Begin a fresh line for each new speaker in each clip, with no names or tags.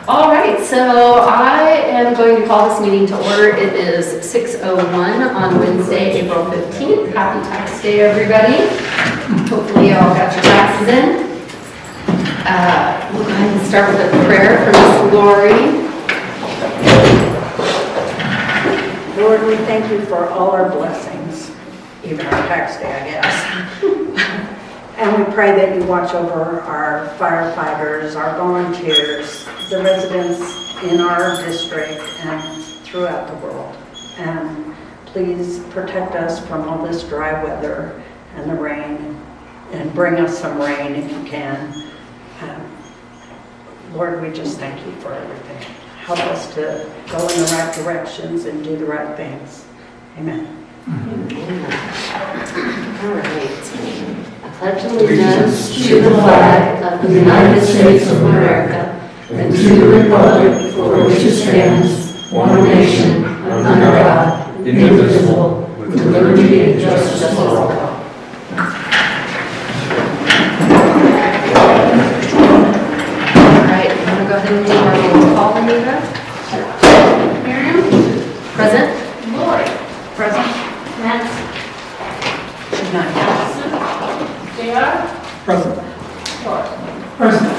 All right, so I am going to call this meeting to order. It is 6:01 on Wednesday, April 15th. Happy Tax Day, everybody. Hopefully you all got your taxes in. We'll go ahead and start with a prayer for Miss Lori.
Lord, we thank you for all our blessings, even our tax day, I guess. And we pray that you watch over our firefighters, our volunteers, the residents in our district and throughout the world. And please protect us from all this dry weather and the rain, and bring us some rain if you can. Lord, we just thank you for everything. Help us to go in the right directions and do the right things. Amen.
All right. I pledge allegiance to the flag of the United States of America and to the republic for which it stands, one nation, under God, indivisible, with liberty and justice for all. All right, I'm going to go ahead and do our roll call, Anita. Miriam? Present. Lori? Present. Nancy?
Good night.
JR?
Present.
Lori?
Present.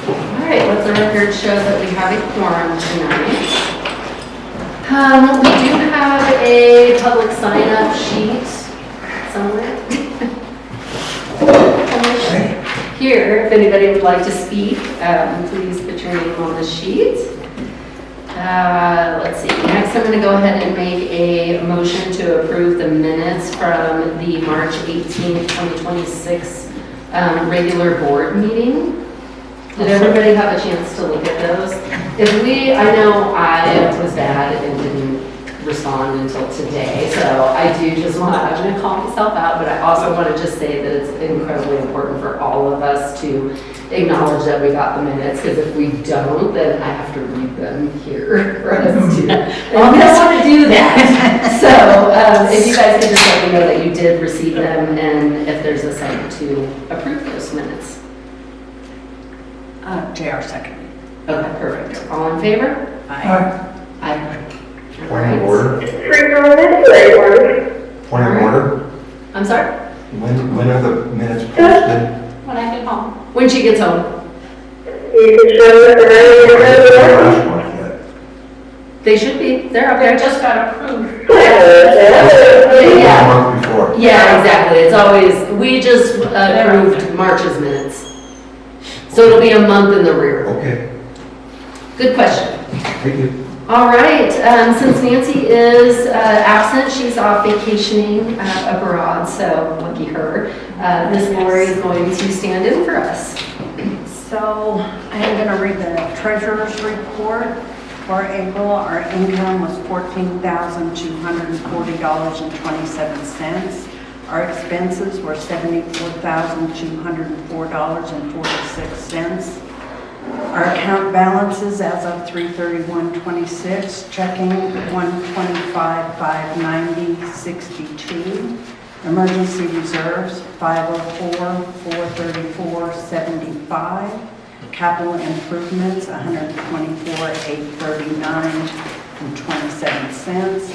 All right, let the record show that we have a quorum tonight. We do have a public sign-up sheet somewhere. Here, if anybody would like to speak, please put your name on the sheet. Let's see, next I'm going to go ahead and make a motion to approve the minutes from the March 18th, 2026 regular board meeting. Did everybody have a chance to look at those? I know I was bad and didn't respond until today, so I'm going to call myself out, but I also want to just say that it's incredibly important for all of us to acknowledge that we got the minutes, because if we don't, then I have to read them here for us to. And I don't want to do that. So if you guys could just let me know that you did receive them, and if there's a second to approve those minutes.
JR second.
Okay, perfect. All in favor?
Aye.
Aye.
Point of order. Point of order.
I'm sorry?
When are the minutes posted?
When I get home. When she gets home.
Last month yet.
They should be. They're up there. Just got approved.
A month before.
Yeah, exactly. It's always, we just approved March's minutes. So it'll be a month in the rear.
Okay,
Good question.
thank you.
All right, since Nancy is absent, she's off vacationing abroad, so lucky her. Ms. Lori is going to stand in for us.
So I am going to read the treasurer's report for April. Our income was $14,240.27. Our expenses were $74,204.46. Our account balances as of 3/31/26, checking 125,590.62. Emergency reserves 504,434.75. Capital improvements 124,839.27.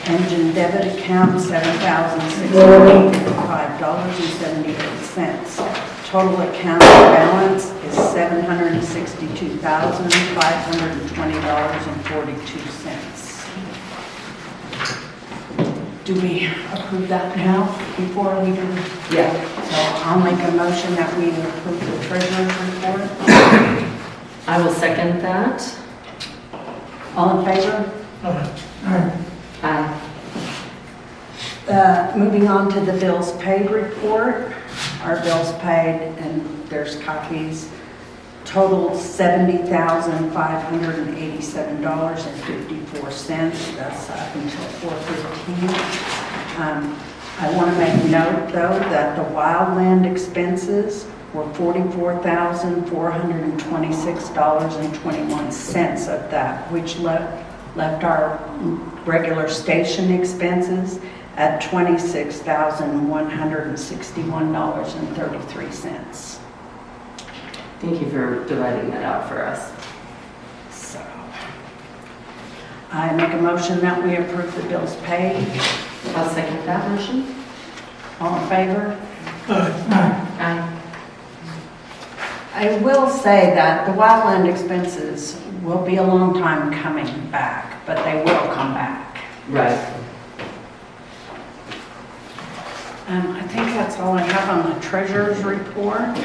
Engine debit account $7,655.78. Total account balance is $762,520.42. Do we approve that now before we do?
Yeah.
So I'll make a motion that we approve the treasurer's report.
I will second that.
All in favor?
Aye.
Moving on to the bills paid report. Our bills paid, and there's copies, totaled $70,587.54. That's up until 4/15. I want to make note, though, that the wildland expenses were $44,426.21 of that, which left our regular station expenses at $26,161.33.
Thank you for dividing that out for us.
I make a motion that we approve the bills paid.
I'll second that motion.
All in favor?
Aye.
I will say that the wildland expenses will be a long time coming back, but they will come back.
Right.
I think that's all I have on the treasurer's report.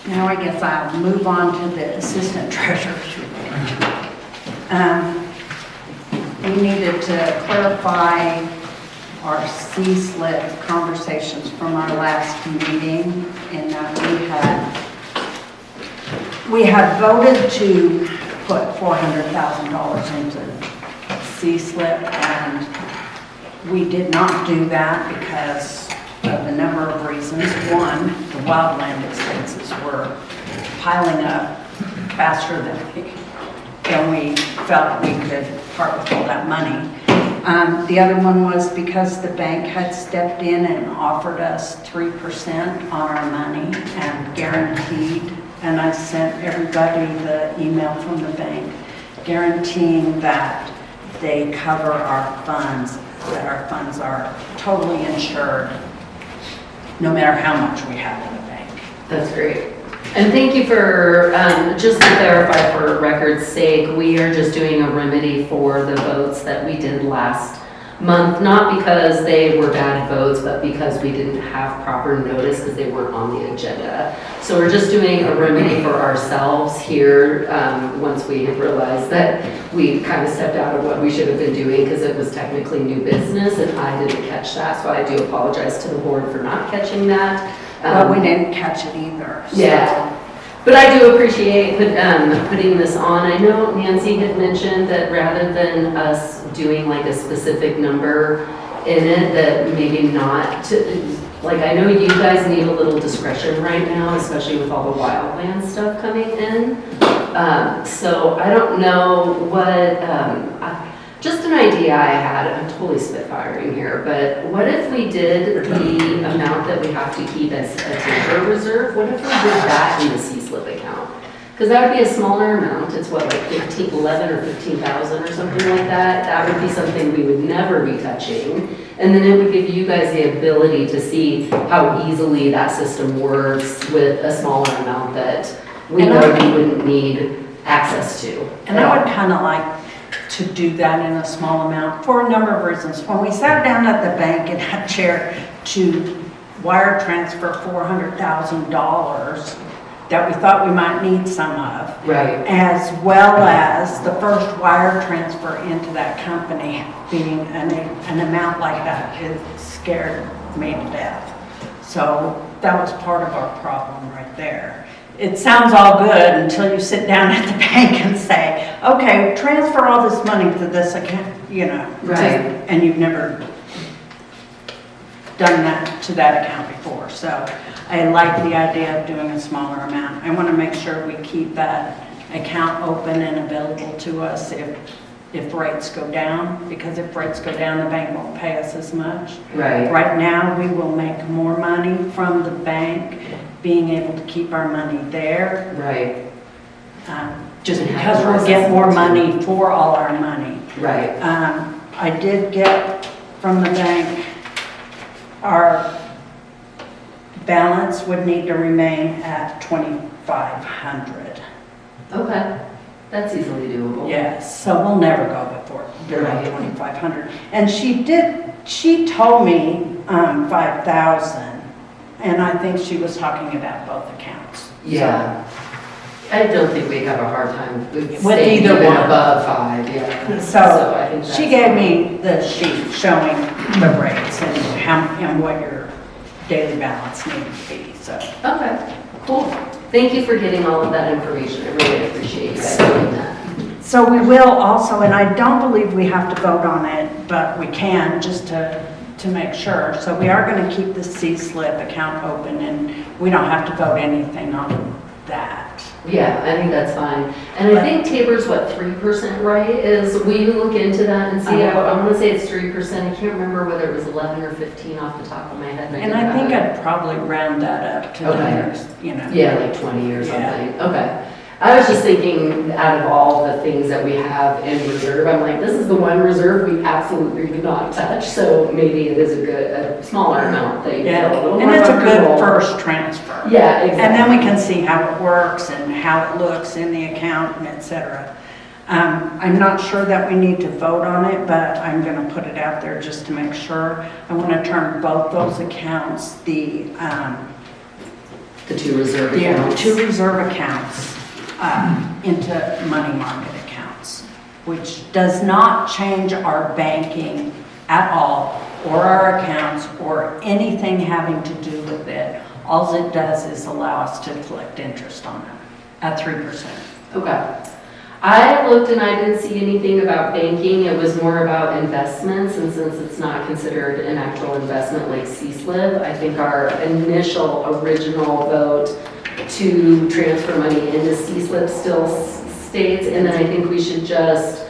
Now I guess I'll move on to the assistant treasurer's report. We needed to clarify our C-SLIP conversations from our last meeting in that we had voted to put $400,000 into C-SLIP, and we did not do that because of a number of reasons. One, the wildland expenses were piling up faster than we felt we could part with all that money. The other one was because the bank had stepped in and offered us 3% on our money and guaranteed, and I sent everybody the email from the bank guaranteeing that they cover our funds, that our funds are totally insured, no matter how much we have in the bank.
That's great. And thank you for, just to clarify for record's sake, we are just doing a remedy for the votes that we did last month, not because they were bad votes, but because we didn't have proper notice because they weren't on the agenda. So we're just doing a remedy for ourselves here, once we realized that we kind of stepped out of what we should have been doing because it was technically new business and I didn't catch that. So I do apologize to the board for not catching that.
Well, we didn't catch it either. So.
Yeah, but I do appreciate putting this on. I know Nancy had mentioned that rather than us doing like a specific number in it, that maybe not to, like, I know you guys need a little discretion right now, especially with all the wildland stuff coming in. So I don't know what, just an idea I had, I'm totally spitfiring here, but what if we did the amount that we have to keep as a timber reserve? What if we did that in the C-SLIP account? Because that would be a smaller amount. It's what, like 11 or 15,000 or something like that. That would be something we would never be touching. And then it would give you guys the ability to see how easily that system works with a smaller amount that we know we wouldn't need access to.
And I would kind of like to do that in a small amount for a number of reasons. When we sat down at the bank in that chair to wire transfer $400,000 that we thought we might need some of,
right,
as well as the first wire transfer into that company being an amount like that, it scared me to death. So that was part of our problem right there. It sounds all good until you sit down at the bank and say, okay, transfer all this money to this account, you know.
Right.
And you've never done that to that account before. So I like the idea of doing a smaller amount. I want to make sure we keep that account open and available to us if rates go down, because if rates go down, the bank won't pay us as much.
right,
Right now, we will make more money from the bank being able to keep our money there,
right,
just
And have
because
more
we'll get more
accessibility.
money for all our money.
right.
I did get from the bank, our balance would need to remain at 2,500.
Okay, that's easily doable.
Yes, so we'll never go below
Right.
2,500. And she told me 5,000, and I think she was talking about both accounts.
Yeah. I don't think we'd have a hard time with
With
staying
either
even
one.
above 5, yeah.
So
I think
she
that's
gave
fine.
me the sheet showing the rates and and what your daily balance needed to be, so.
Okay, cool. Thank you for getting all of that information. I really appreciate you guys doing that.
So we will also, and I don't believe we have to vote on it, but we can just to make sure. So we are going to keep the C-SLIP account open and we don't have to vote anything on that.
Yeah, I think that's fine. And I think Tabor's what, 3%, right? Will you look into that and see? I want to say it's 3%. I can't remember whether it was 11 or 15 off the top of my head.
And I think I'd probably round that up to the
Okay.
nearest, you know.
Yeah, like 20 or
Yeah.
something. Okay. I was just thinking, out of all the things that we have in reserve, I'm like, this is the one reserve we absolutely do not touch, so maybe it is a smaller amount that you feel a little
And
more
it's a good
comfortable.
first transfer.
Yeah, exactly.
And then we can see how it works and how it looks in the account and et cetera. I'm not sure that we need to vote on it, but I'm gonna put it out there just to make sure. I wanna turn both those accounts, the
two reserve accounts.
two reserve accounts, into money market accounts, which does not change our banking at all, or our accounts, or anything having to do with it. All it does is allow us to collect interest on it at 3%.
Okay. I looked and I didn't see anything about banking. It was more about investments, and since it's not considered an actual investment like C-SLIB, I think our initial original vote to transfer money into C-SLIB still stays, and then I think we should just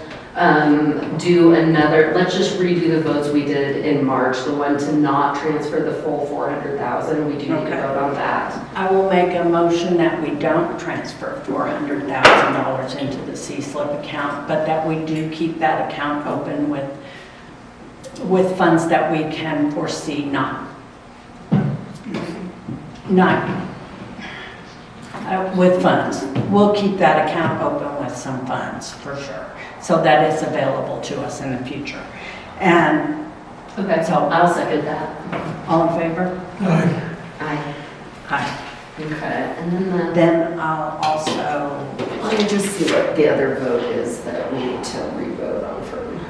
do another, let's just redo the votes we did in March, the one to not transfer the full 400,000. We do need to
Okay.
vote on that.
I will make a motion that we don't transfer $400,000 into the C-SLIP account, but that we do keep that account open with funds that we can foresee with funds. We'll keep that account open with some funds for sure, so that it's available to us in the future. And
Okay, so I'll second that.
all in favor?
Aye.
Aye.
Okay, and then
Then I'll also,
let me just see what the other vote is that we need to re-vote on from.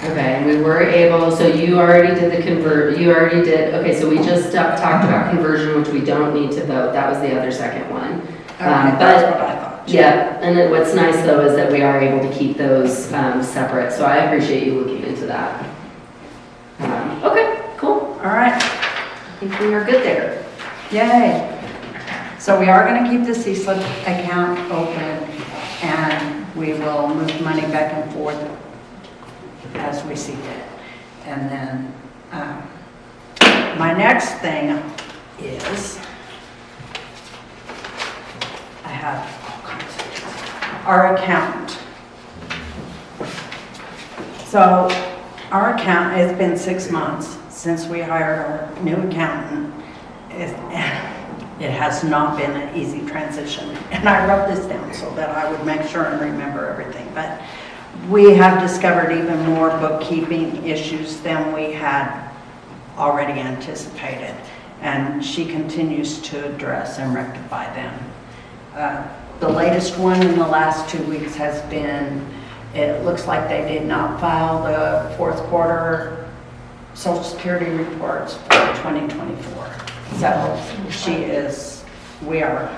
Okay, and we were able, so you already did okay, so we just talked about conversion, which we don't need to vote. That was the other second one.
that's what I thought.
Yeah, and then what's nice though is that we are able to keep those separate, so I appreciate you looking into that. Okay, cool.
All right.
I think we are good there.
Yay. So we are going to keep the C-SLIP account open, and we will move money back and forth as we see fit. And then my next thing is I have all kinds of things. Our accountant. So our account, it's been 6 months since we hired our new accountant. It has not been an easy transition. And I wrote this down so that I would make sure and remember everything. But we have discovered even more bookkeeping issues than we had already anticipated. And she continues to address and rectify them. The latest one in the last 2 weeks has been, it looks like they did not file the fourth quarter Social Security reports for 2024. So we are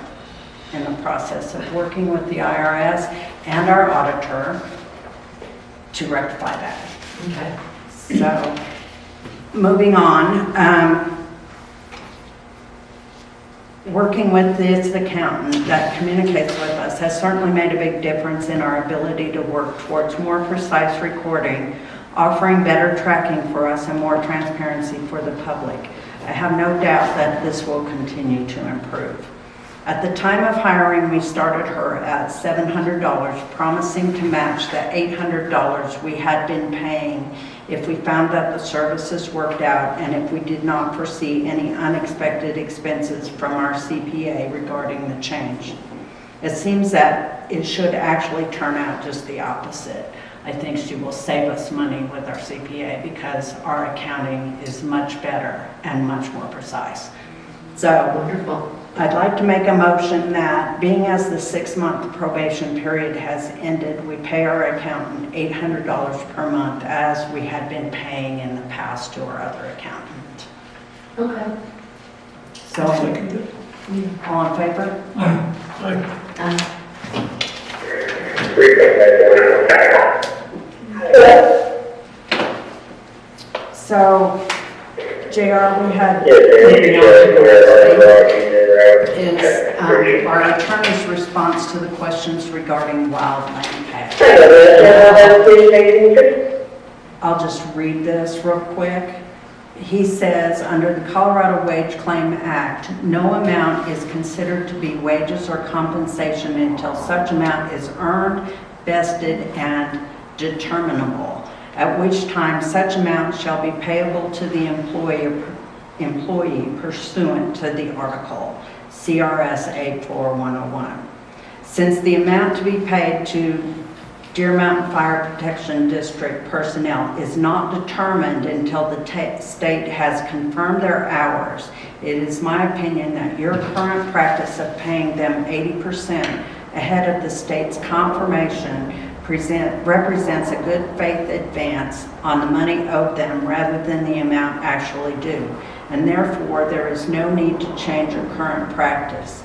in the process of working with the IRS and our auditor to rectify that.
Okay.
So, moving on, working with this accountant that communicates with us has certainly made a big difference in our ability to work towards more precise recording, offering better tracking for us and more transparency for the public. I have no doubt that this will continue to improve. At the time of hiring, we started her at $700, promising to match the $800 we had been paying if we found that the services worked out and if we did not foresee any unexpected expenses from our CPA regarding the change. It seems that it should actually turn out just the opposite. I think she will save us money with our CPA because our accounting is much better and much more precise. So
Wonderful.
I'd like to make a motion that, being as the 6-month probation period has ended, we pay our accountant $800 per month as we had been paying in the past to our other accountant.
Okay.
So, all in favor? So, JR, we had. is our attorney's response to the questions regarding wildland pay. I'll just read this real quick. He says, under the Colorado Wage Claim Act, no amount is considered to be wages or compensation until such amount is earned, vested, and determinable, at which time such amount shall be payable to the employee pursuant to the article, CRS 84101. Since the amount to be paid to Deer Mountain Fire Protection District personnel is not determined until the state has confirmed their hours, it is my opinion that your current practice of paying them 80% ahead of the state's confirmation represents a good faith advance on the money owed them rather than the amount actually due, and therefore there is no need to change your current practice.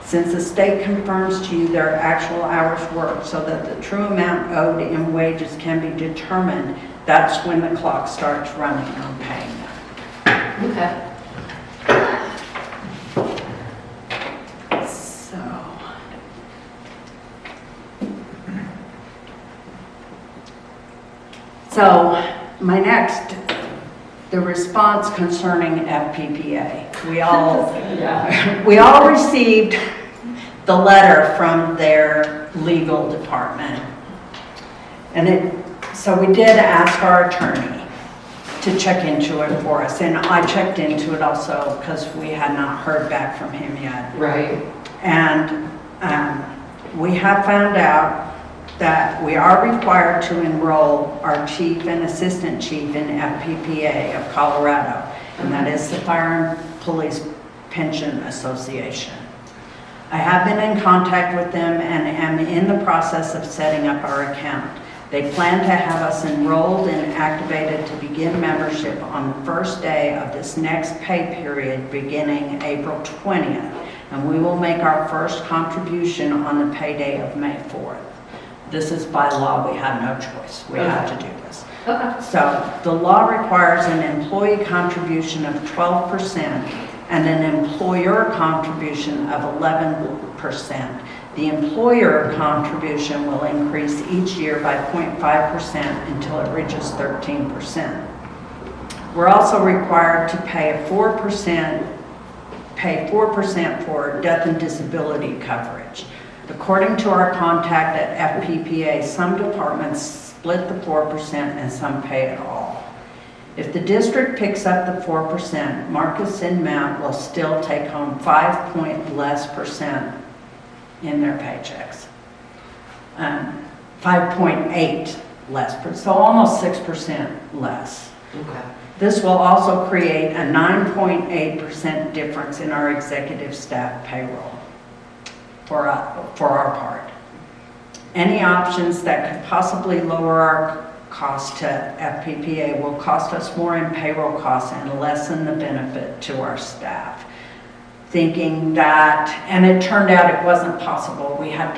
Since the state confirms to you their actual hours worked so that the true amount owed in wages can be determined, that's when the clock starts running on paying them.
Okay.
So my next, the response concerning FPPA. We all received the letter from their legal department. So we did ask our attorney to check into it for us. And I checked into it also because we had not heard back from him yet.
Right.
And we have found out that we are required to enroll our chief and assistant chief in FPPA of Colorado, and that is the Fire and Police Pension Association. I have been in contact with them and am in the process of setting up our account. They plan to have us enrolled and activated to begin membership on the first day of this next pay period beginning April 20th, and we will make our first contribution on the payday of May 4th. This is by law, we have no choice. We have to do this.
Okay.
So the law requires an employee contribution of 12% and an employer contribution of 11%. The employer contribution will increase each year by 0.5% until it reaches 13%. We're also required to pay 4% for death and disability coverage. According to our contact at FPPA, some departments split the 4% and some pay it all. If the district picks up the 4%, Marcus and Mount will still take home 5% less in their paychecks. 5.8 less, so almost 6% less.
Okay.
This will also create a 9.8% difference in our executive staff payroll. For our part. Any options that could possibly lower our cost to FPPA will cost us more in payroll costs and lessen the benefit to our staff. Thinking that, and it turned out it wasn't possible. We had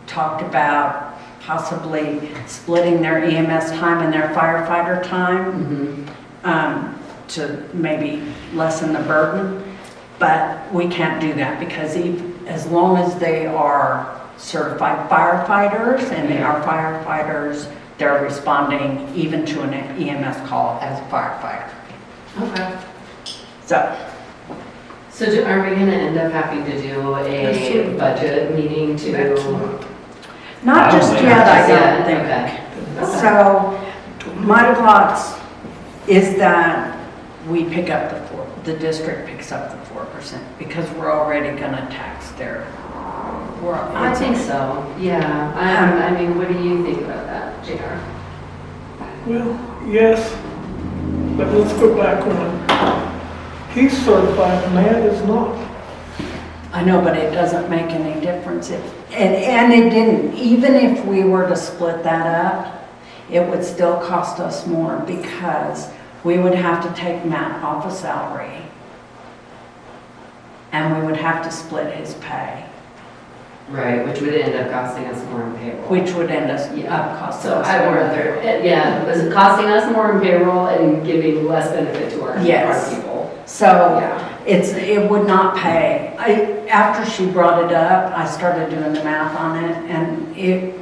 talked about possibly splitting their EMS time and their firefighter time to maybe lessen the burden, but we can't do that because as long as they are certified firefighters and they are firefighters, they're responding even to an EMS call as a firefighter.
Okay.
So
are we going to end up having to do a budget meeting to?
not just yet, I don't think.
Okay.
So my thoughts is that we pick up the district picks up the 4% because we're already going to tax their.
I think so. Yeah. I mean, what do you think about that, JR?
Well, yes, but let's go back one. He's certified, and Matt is not.
I know, but it doesn't make any difference and it didn't. Even if we were to split that up, it would still cost us more because we would have to take Matt off a salary and we would have to split his pay.
Right, which would end up costing us more in payroll.
Which would end up costing
So
us
I would
more.
rather, was it costing us more in payroll and giving less benefit to our
Yes.
people?
So
Yeah.
it would not pay. After she brought it up, I started doing the math on it, and it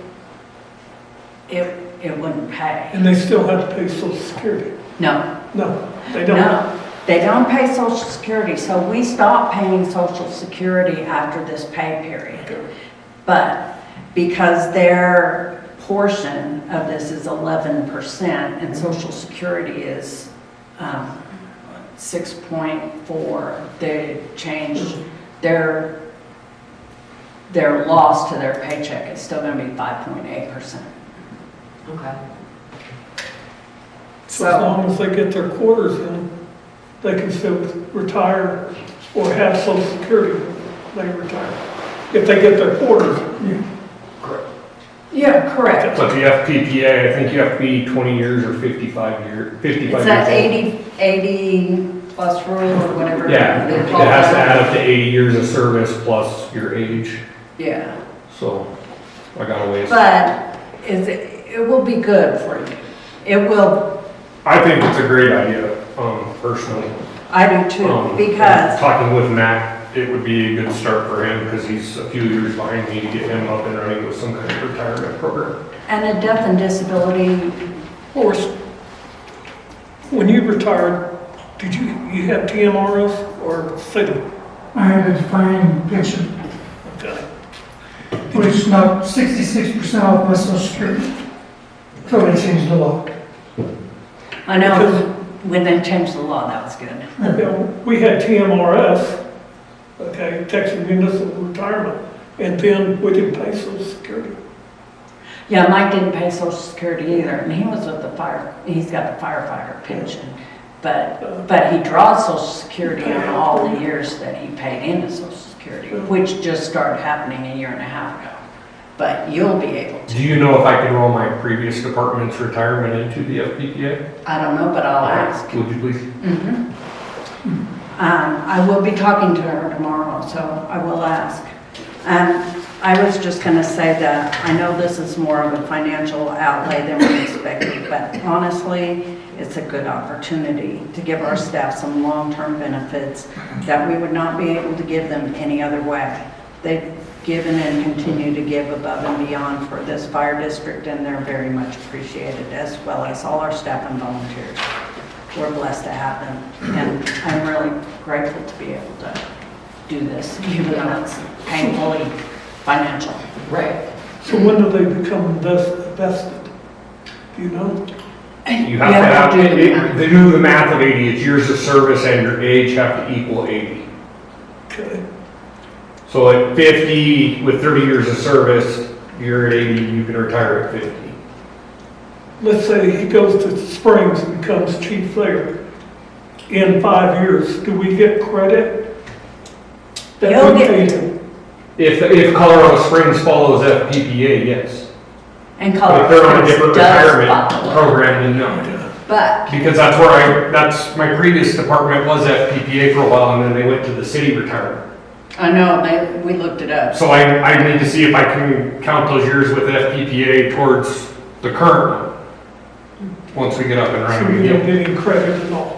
wouldn't pay.
And they still have to pay social security.
No,
No, they don't.
no, they don't pay social security, so we stopped paying social security after this pay period.
Okay.
But because their portion of this is 11% and social security is 6.4, they changed their loss to their paycheck is still gonna be 5.8%.
Okay.
So as long as they get their quarters in, they can still retire or have social security when they retire. If they get their quarters,
Yeah, correct.
But the FPPA, I think you have to be 20 years or 55 years
It's that
old.
80 plus rule or whatever.
Yeah,
they
it
call
has to
that.
add up to 80 years of service plus your age,
Yeah,
so I got a ways.
but it will be good for you. It will,
I think it's a great idea, personally.
I do too,
Um,
because,
Talking with Matt, it would be a good start for him because he's a few years behind me to get him up and running with some kind of retirement program.
and a death and disability,
or when you retired, did you have TMRS or city?
I have a defined pension,
Okay.
which is not 66% off my social security. So they changed the law.
I know when they changed the law, that was good.
Yeah, we had TMRS, okay, Texas Municipal Retirement, and then we didn't pay social security.
Yeah, Mike didn't pay social security either, and he was with the fire, he's got the firefighter pension. But he draws social security on all the years that he paid into social security, which just started happening a year and a half ago. But you'll be able to.
Do you know if I can roll my previous department's retirement into the FPPA?
I don't know, but I'll ask.
Would you please?
Mhm. I will be talking to her tomorrow, so I will ask. I was just gonna say that I know this is more of a financial outlay than we expected, but honestly, it's a good opportunity to give our staff some long-term benefits that we would not be able to give them any other way. They've given and continue to give above and beyond for this fire district, and they're very much appreciated, as well as all our staff and volunteers. We're blessed to have them, and I'm really grateful to be able to do this, even though it's painfully financial.
Right.
So when do they become vested? Do you know?
You have to have, they do the math of 80, it's years of service and your age have to equal 80.
Okay.
So at 50, with 30 years of service, you're at 80, you can retire at 50.
Let's say he goes to Springs and becomes chief there. In 5 years, do we get credit? That
You'll
we
get-
paid him?
If Colorado Springs follows FPPA, yes.
And
If
Colorado
they're on a
Springs
different
does
retirement
follow.
program, then no.
But,
Because that's my previous department was FPPA for a while, and then they went to the city retirement.
I know, we looked it up.
So I need to see if I can count those years with FPPA towards the current one, once we get up and
So
running
we don't
again.
get any credit at all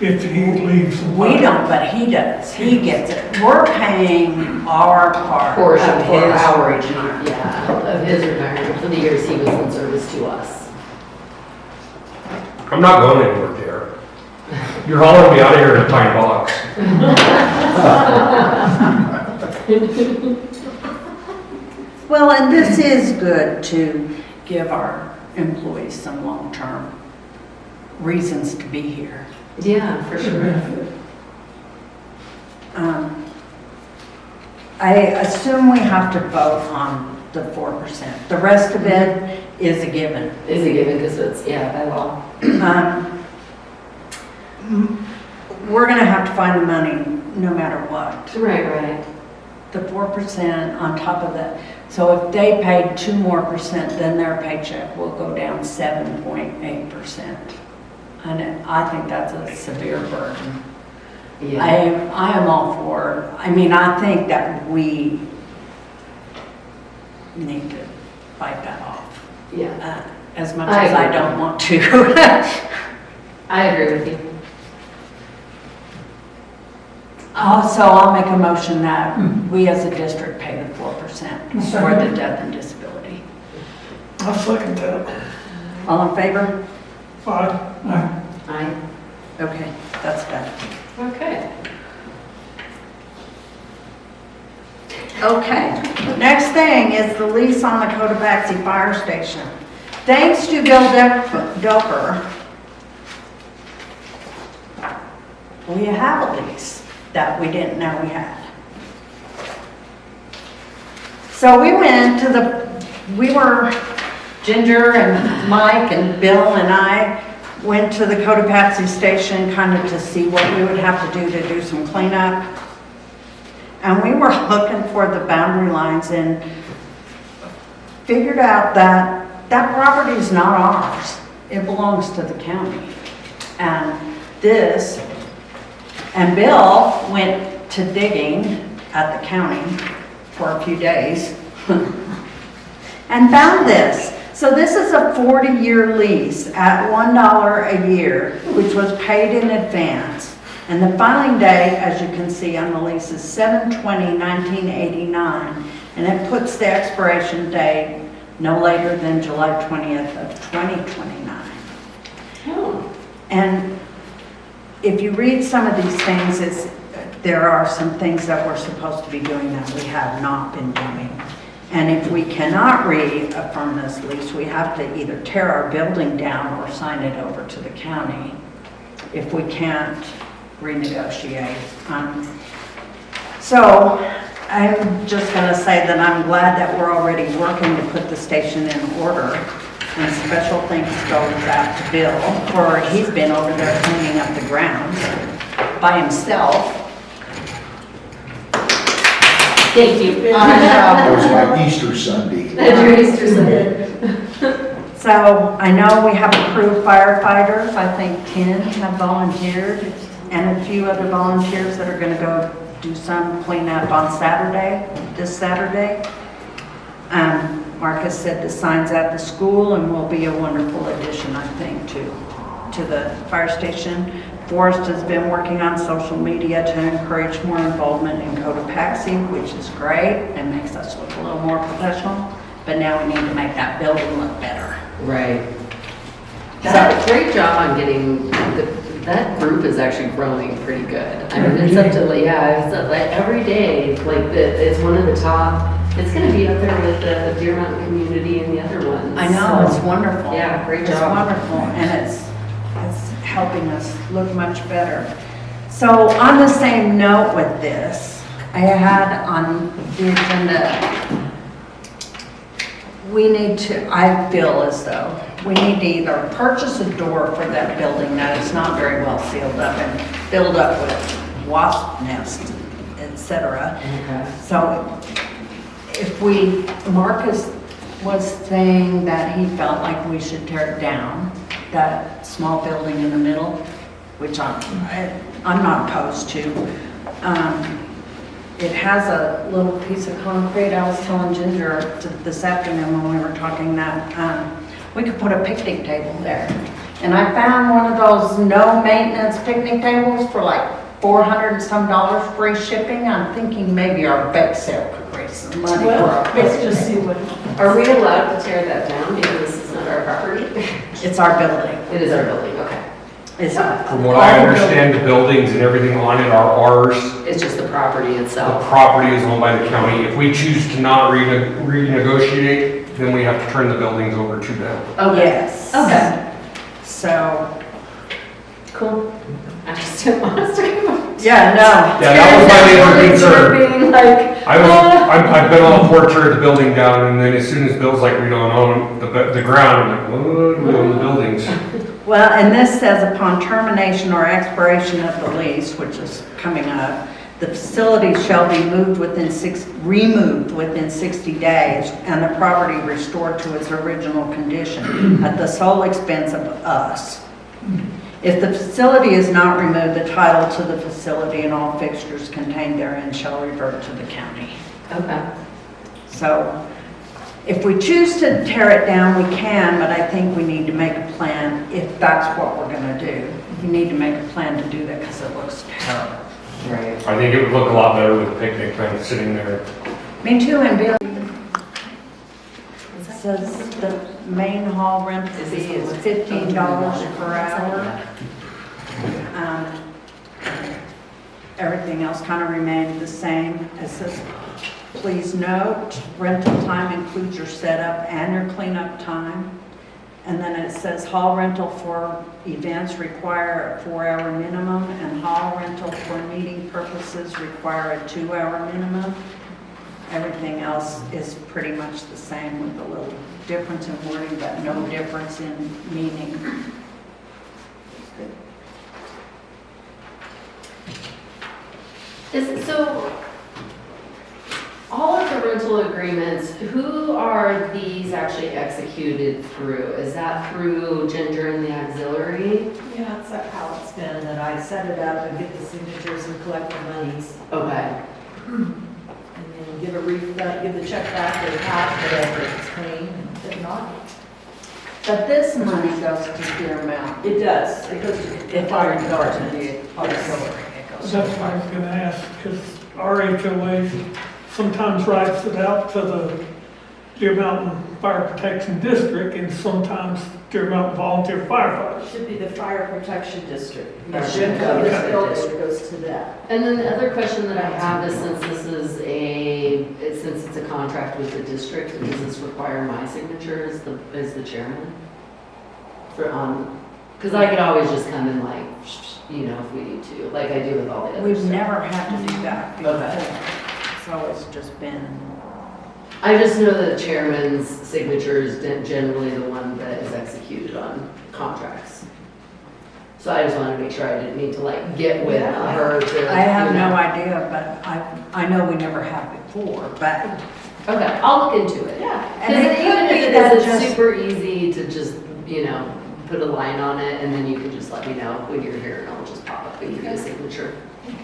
if he leaves. in
We
5
don't, but he does. He gets it. We're paying our part
Portion
of
for
his
our,
retirement.
yeah, of his retirement for the years he was in service to us.
I'm not going anywhere there. You're hauling me out of here in a pine box.
Well, and this is good to give our employees some long-term reasons to be here.
Yeah, for sure.
I assume we have to vote on the 4%. The rest of it is a given.
Is a given because it's, yeah, by law.
We're gonna have to find the money no matter what.
Right.
The 4% on top of that. So if they paid 2% more, then their paycheck will go down 7.8%. And I think that's a severe burden.
Yeah.
I am all for, I mean, I think that we need to fight that off.
Yeah.
As much
I
as I
agree.
don't want to.
I agree with you.
So I'll make a motion that we as a district pay the 4% for the death and disability.
I'll second that.
All in favor?
Aye.
Aye.
Okay, that's done.
Okay.
Okay, next thing is the lease on the Cotopaxi Fire Station. Thanks to Bill Doper, we have a lease that we didn't know we had. So we went to Ginger and Mike and Bill and I went to the Cotopaxi Station kind of to see what we would have to do some cleanup. And we were looking for the boundary lines and figured out that that property is not ours. It belongs to the county. And Bill went to digging at the county for a few days and found this. So this is a 40-year lease at $1 a year, which was paid in advance. And the filing day, as you can see on the lease, is 7/20/1989, and it puts the expiration date no later than July 20th of 2029.
Oh.
And if you read some of these things, there are some things that we're supposed to be doing that we have not been doing. And if we cannot reaffirm this lease, we have to either tear our building down or sign it over to the county if we can't renegotiate. So I'm just going to say that I'm glad that we're already working to put the station in order. And special thanks goes out to Bill, for he's been over there cleaning up the grounds by himself.
Thank you.
That was my Easter Sunday.
That's your Easter Sunday.
So I know we have approved firefighters. I think 10 have volunteered, and a few other volunteers that are going to go do some cleanup on this Saturday. Marcus said the sign's at the school and will be a wonderful addition, I think, to the fire station. Forrest has been working on social media to encourage more involvement in Cotopaxi, which is great and makes us look a little more professional. But now we need to make that building look better.
Right. Great job on getting, that group is actually growing pretty good. I mean, it's up to, it's up, like every day, it's one of the top, it's gonna be up there with the Deer Mountain community and the other ones.
I know,
So,
it's wonderful.
Yeah, great
It's
job.
wonderful, and it's helping us look much better. So on the same note with this, I had on the agenda, I feel as though we need to either purchase a door for that building that is not very well sealed up and filled up with wasp nests, etc.
Okay.
So Marcus was saying that he felt like we should tear it down, that small building in the middle, which I'm not opposed to. It has a little piece of concrete. I was telling Ginger this afternoon when we were talking that we could put a picnic table there. And I found one of those no maintenance picnic tables for like $400 and some free shipping. I'm thinking maybe our bake sale could raise some money for our
Let's just see
picnic.
what.
Are we allowed to tear that down because this is not our property?
It's our building.
It is our building, okay.
It's our.
From what I understand, the buildings and everything on it are ours.
It's just the property
The
itself.
property is owned by the county. If we choose to not renegotiate, then we have to turn the buildings over to them.
Okay.
Yes.
Okay.
So,
Cool. I just didn't want us to come up.
yeah, no.
Yeah, that was my major concern.
Being like,
I've been all for tear the building down, and then as soon as Bill's like, we don't own the ground, I'm like, what, we own the buildings.
Well, and this says upon termination or expiration of the lease, which is coming up, the facility shall be removed within 60 days and the property restored to its original condition at the sole expense of us. If the facility is not removed, the title to the facility and all fixtures contained therein shall revert to the county.
okay.
So if we choose to tear it down, we can, but I think we need to make a plan if that's what we're going to do. We need to make a plan to do that because it looks terrible.
Right.
I think it would look a lot better with a picnic bench sitting there.
Me too, and Bill says the main hall rent fee is $15 per hour. Everything else kind of remained the same. It says, please note, rental time includes your setup and your cleanup time. And then it says hall rental for events require a 4-hour minimum, and hall rental for meeting purposes require a 2-hour minimum. Everything else is pretty much the same with a little difference in wording, but no difference in meaning.
So, all of the rental agreements, who are these actually executed through? Is that through Ginger and the auxiliary?
Yeah, that's how it's been, that I set it up and get the signatures and collect the monies.
Okay.
And then give a refund, give the check back or cash, whatever, if it's clean, and if not.
But this money goes to Deer Mountain.
It does, it goes to the fire department.
Yes.
That's what I was gonna ask, because our HOA sometimes writes it out to the Deer Mountain Fire Protection District and sometimes Deer Mountain Volunteer
It
Firefighters.
should be the fire protection district.
Fire
It shouldn't go to
protection
this building,
district.
it goes to that.
And then the other question that I have is, since this is since it's a contract with the district, does this require my signature as the chairman? Because I could always just come and like, if we need to, like I do with all the other
We've
stuff.
never had to do that before.
Okay.
It's always just been,
I just know that the chairman's signature is generally the one that is executed on contracts. So I just wanted to make sure I didn't need to like get with her to.
I have no idea, but I know we never have before, but.
Okay, I'll look into it.
Yeah.
And
Because
it
even
could
if
be
it
that
is, it's
just-
super easy to just, put a line on it, and then you can just let me know when you're here, and I'll just pop up and give you a signature.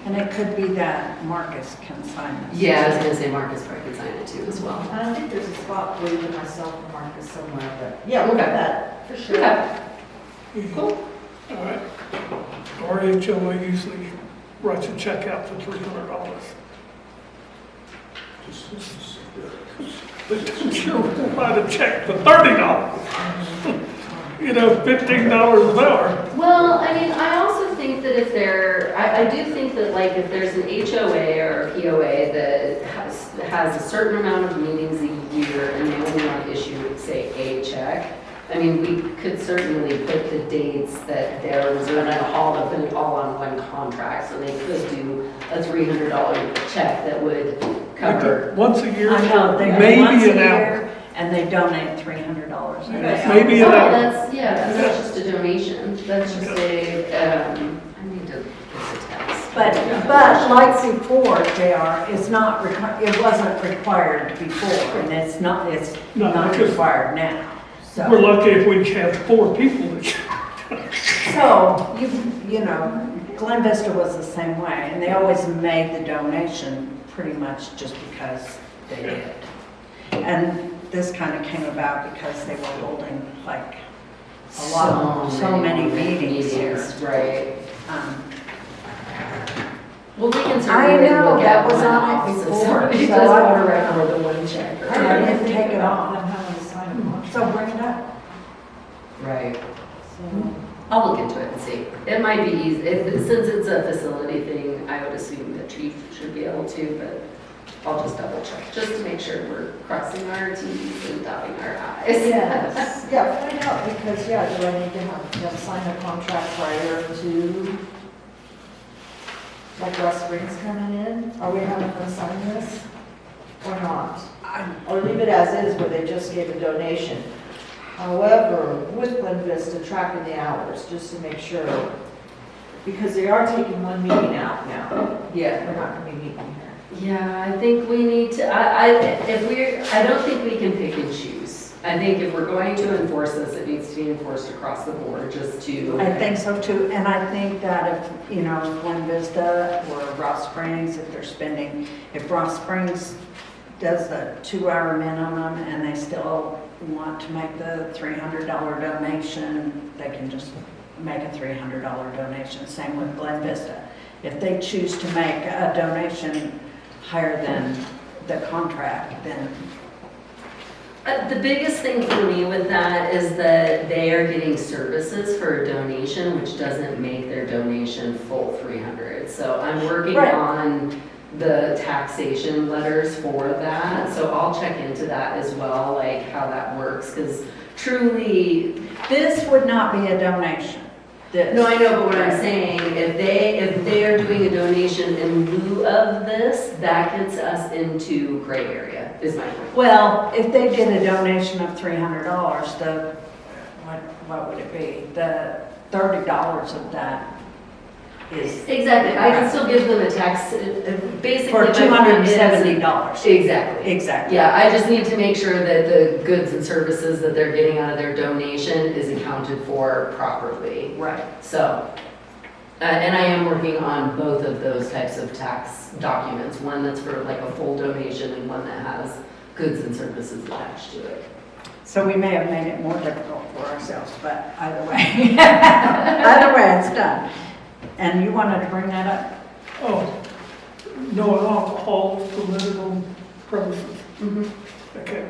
And it could be that Marcus can sign this.
Yeah, I was gonna say Marcus probably could sign it too as well.
And I think there's a spot for either myself or Marcus somewhere, but yeah, look at that, for sure.
Okay, cool.
All right. Our HOA usually writes a check out for $300. But sure, we'll write a check for $30. $15 an hour.
Well, I mean, I also think that if I do think that like if there's an HOA or a POA that has a certain amount of meetings a year and they only want to issue, say, a check, I mean, we could certainly put the dates that there was a hall to put it all on one contract, so they could do a $300 check that would cover.
Once a year,
I know, they do
maybe
once a
an hour.
year, and they donate $300. and they
Maybe
Oh,
an hour.
that's just a donation. That's just I need to get the text.
But like before, JR, it's not, it wasn't required before, and it's not
No, because-
required now.
We're
So,
lucky if we have 4 people that
Glen Vista was the same way, and they always made the donation pretty much just because they did. And this kind of came about because they were holding like so many meetings here.
Right.
Um,
Well, we can
I
certainly
know,
look
that
at
was
one
on it
off, so
before,
somebody
so
does
I-
want to record the one check.
I didn't take it off.
Them having to sign a contract.
So bring it up.
Right.
So,
I'll look into it and see. It might be easy, since it's a facility thing, I would assume the chief should be able to, but I'll just double check, just to make sure we're crossing our T's and dotting our I's.
yes, yeah, find out, because, do I need to have sign a contract prior to, like Russ Springs coming in? Are we having them sign this or not? Or leave it as is, where they just gave a donation? However, with Glen Vista, tracking the hours, just to make sure, because they are taking one meeting out now.
Yeah.
We're not gonna be meeting here.
Yeah, I think we need to, I don't think we can pick and choose. I think if we're going to enforce this, it needs to be enforced across the board, just to.
I think so too, and I think that if, Glen Vista or Ross Springs, if Ross Springs does the 2-hour minimum and they still want to make the $300 donation, they can just make a $300 donation, same with Glen Vista. If they choose to make a donation higher than the contract, then
The biggest thing for me with that is that they are getting services for a donation, which doesn't make their donation full 300. So I'm working
Right.
on the taxation letters for that, so I'll check into that as well, like how that works, because truly,
this would not be a donation. This.
no, I know, but what I'm saying, if they are doing a donation in lieu of this, that gets us into gray area, is my point.
Well, if they did a donation of $300, what would it be? The $30 of that is
Exactly, I can still give them a tax, basically.
for
my point is-
$270.
Exactly.
Exactly.
Yeah, I just need to make sure that the goods and services that they're getting out of their donation is accounted for properly.
Right.
So, and I am working on both of those types of tax documents, one that's for like a full donation and one that has goods and services attached to it.
So we may have made it more difficult for ourselves, but either way, either way, it's done. And you wanted to bring that up?
Oh, no alcohol permitted on premises. Okay.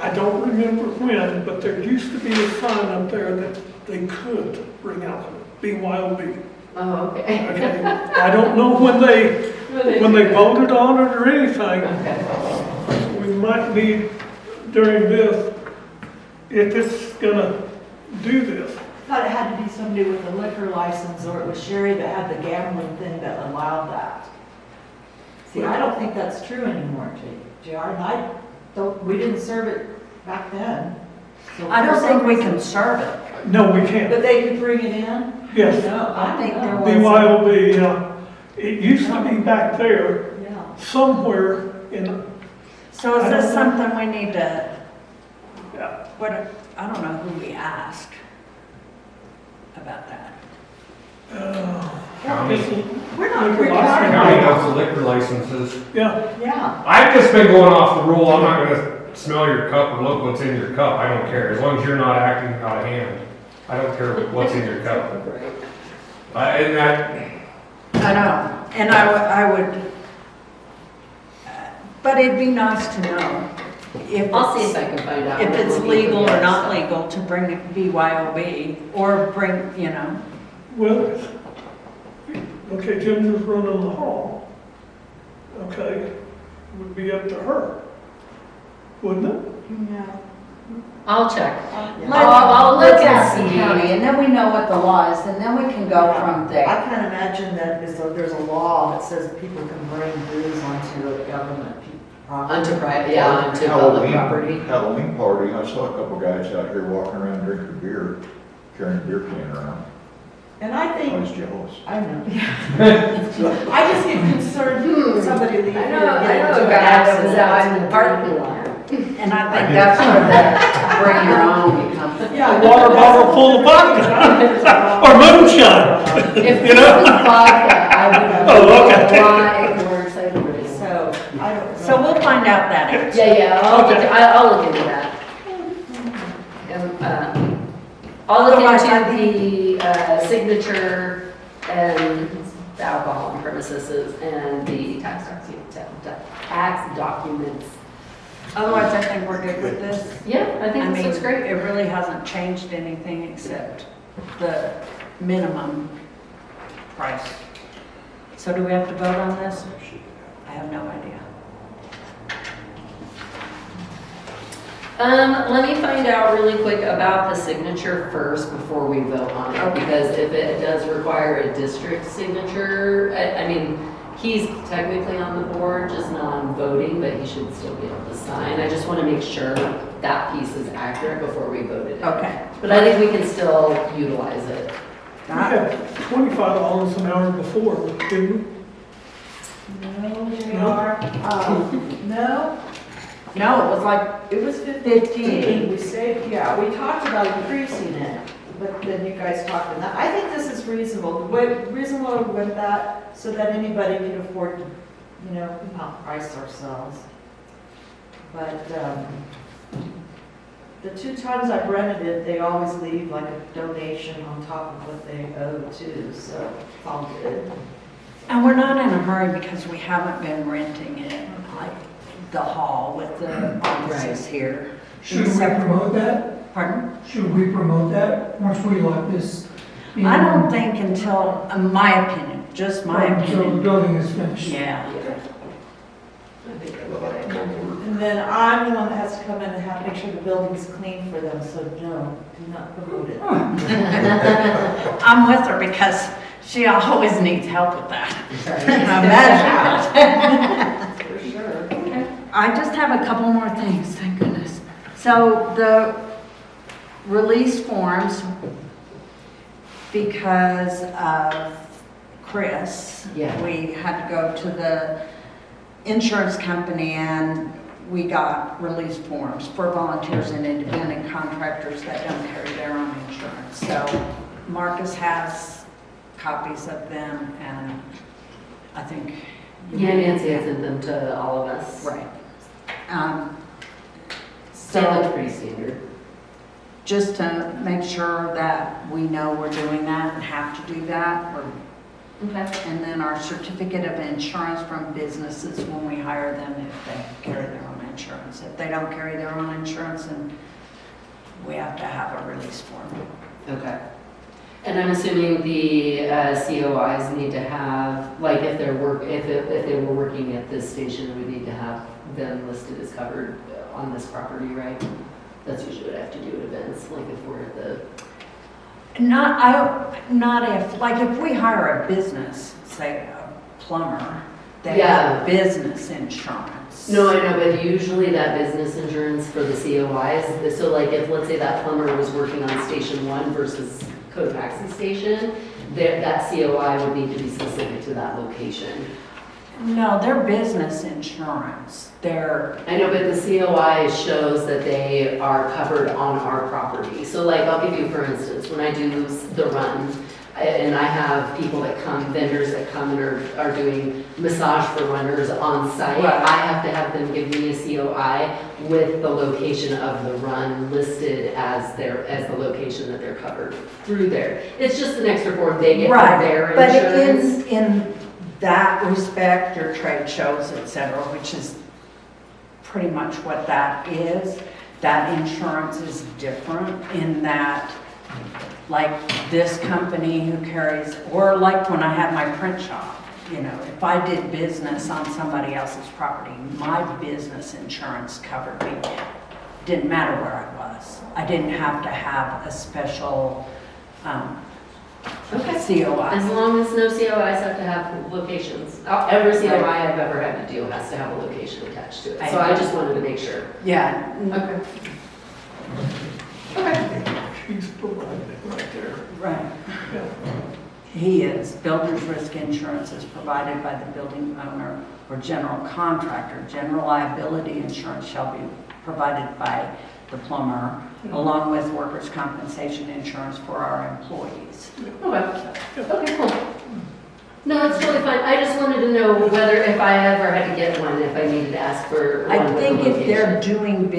I don't remember when, but there used to be a sign up there that they could bring alcohol, BYOB.
Oh, okay.
Okay. I don't know when they voted on it or anything.
Okay.
We might need during this, if it's gonna do this.
Thought it had to be somebody with a liquor license, or it was Sherry that had the gambling thing that allowed that. See, I don't think that's true anymore, JR, and I don't, we didn't serve it back then. So
I don't
for some
think we
reason-
can serve it.
No, we can't.
But they could bring it in?
Yes.
No,
I think there was.
BYOB, yeah. It used to be back there
Yeah.
somewhere in,
So is
I
this
don't
something we need to,
yeah.
I don't know who we ask about that.
County,
We're not
Liquor
required.
license.
county does the liquor licenses.
Yeah,
Yeah.
I've just been going off the rule, I'm not gonna smell your cup or look what's in your cup, I don't care, as long as you're not acting out of hand. I don't care what's in your cup. And that,
I know, and I would, but it'd be nice to know if
I'll see if
it's,
I can find out.
if
what
it's
will be
legal
for
or
the
not
other
legal to bring a BYOB or bring, you know.
well, okay, Jim was running the hall. Okay, would be up to her, wouldn't it?
Yeah.
stuff. I'll check.
Yeah.
I'll look
Let's
and
ask the
see.
county, and then we know what the law is, and then we can go from
I
there.
can't imagine that there's a law that says people can bring booze onto a government property.
Onto private, yeah, onto public property.
Halloween party, I saw a couple guys out here walking around drinking beer, carrying a beer can around.
And I
I
think,
was jealous.
I know, yeah. I just get concerned with somebody leaving.
I know a guy that was out in the parking lot.
And I
I think
think
that's where the bring your own becomes.
Yeah.
A water bottle full of vodka or moonshine.
If
You
this
know?
was vodka, I would have
Oh, okay.
a lot more excited about it.
So, I don't know.
so we'll find out that answer.
Yeah,
Okay.
I'll look into that. I'll look
Otherwise, I
into the signature and the alcohol on premises and the tax documents.
Otherwise, I think we're good with this.
Yeah, I think this looks great.
It really hasn't changed anything except the minimum price. So do we have to vote on this? I have no idea.
Let me find out really quick about the signature first before we vote on it,
Okay.
because if it does require a district signature, I mean, he's technically on the board, just non-voting, but he should still be able to sign. I just want to make sure that piece is accurate before we vote it in.
Okay.
But I think we can still utilize it.
We had $25 an hour before, didn't we?
No, JR, no,
No, it was like,
it was 15. We saved, yeah, we talked about increasing it, but then you guys talked, and I think this is reasonable. Reasonable with that, so that anybody can afford to, you know, not price ourselves. But, The 2 times I've rented it, they always leave like a donation on top of what they owe too, so it's all good.
And we're not in a hurry because we haven't been renting it, like the hall with the offices here.
Should we promote that?
Pardon?
Should we promote that once we like this?
I don't think until, in my opinion, just my
Until the
opinion.
building is finished.
Yeah.
I think that's
Well,
okay.
that's what we're-
And then I'm the one that has to come in and have, make sure the building's clean for them, so no, do not promote it.
I'm with her because she always needs help with that. Imagine.
For sure.
I just have a couple more things, thank goodness. So the release forms, because of Chris,
Yeah.
we had to go to the insurance company and we got release forms for volunteers and independent contractors that don't carry their own insurance. So Marcus has copies of them and I think.
Yeah, Nancy had sent them to all of us.
Right.
They look
So
pretty standard.
just to make sure that we know we're doing that and have to do that,
Okay.
and then our certificate of insurance from businesses when we hire them if they carry their own insurance. If they don't carry their own insurance, then we have to have a release form.
Okay. And I'm assuming the COIs need to have, like, if they were working at this station, we need to have them listed as covered on this property, right? That's usually what I have to do at events, like if we're at the,
Not if, like if we hire a business, say a plumber, they have business insurance.
no, I know, but usually that business insurance for the COIs, so like if, let's say that plumber was working on station 1 versus Cotopaxi station, that COI would need to be specific to that location.
No, they're business insurance. They're,
I know, but the COI shows that they are covered on our property. So like, I'll give you, for instance, when I do the run, and I have people that come, vendors that come and are doing massage for runners on site,
Right.
I have to have them give me a COI with the location of the run listed as the location that they're covered through there. It's just an extra form they get for their
right, but
insurance.
in that respect, your trade shows, et cetera, which is pretty much what that is, that insurance is different in that, like this company who carries, or like when I had my print shop, you know, if I did business on somebody else's property, my business insurance covered me. Didn't matter where I was. I didn't have to have a special
Okay.
COI.
As long as no COIs have to have locations. Every COI I've ever had to do has to have a location attached to it. So I just wanted to make sure.
Yeah.
Okay. Okay.
She's provided right there.
Right.
Yeah.
He is. Builder's risk insurance is provided by the building owner or general contractor. General liability insurance shall be provided by the plumber, along with workers' compensation insurance for our employees.
Okay. Okay, cool. No, that's totally fine. I just wanted to know whether if I ever had to get one, if I needed to ask for one
I
with
think
the
if they're
location.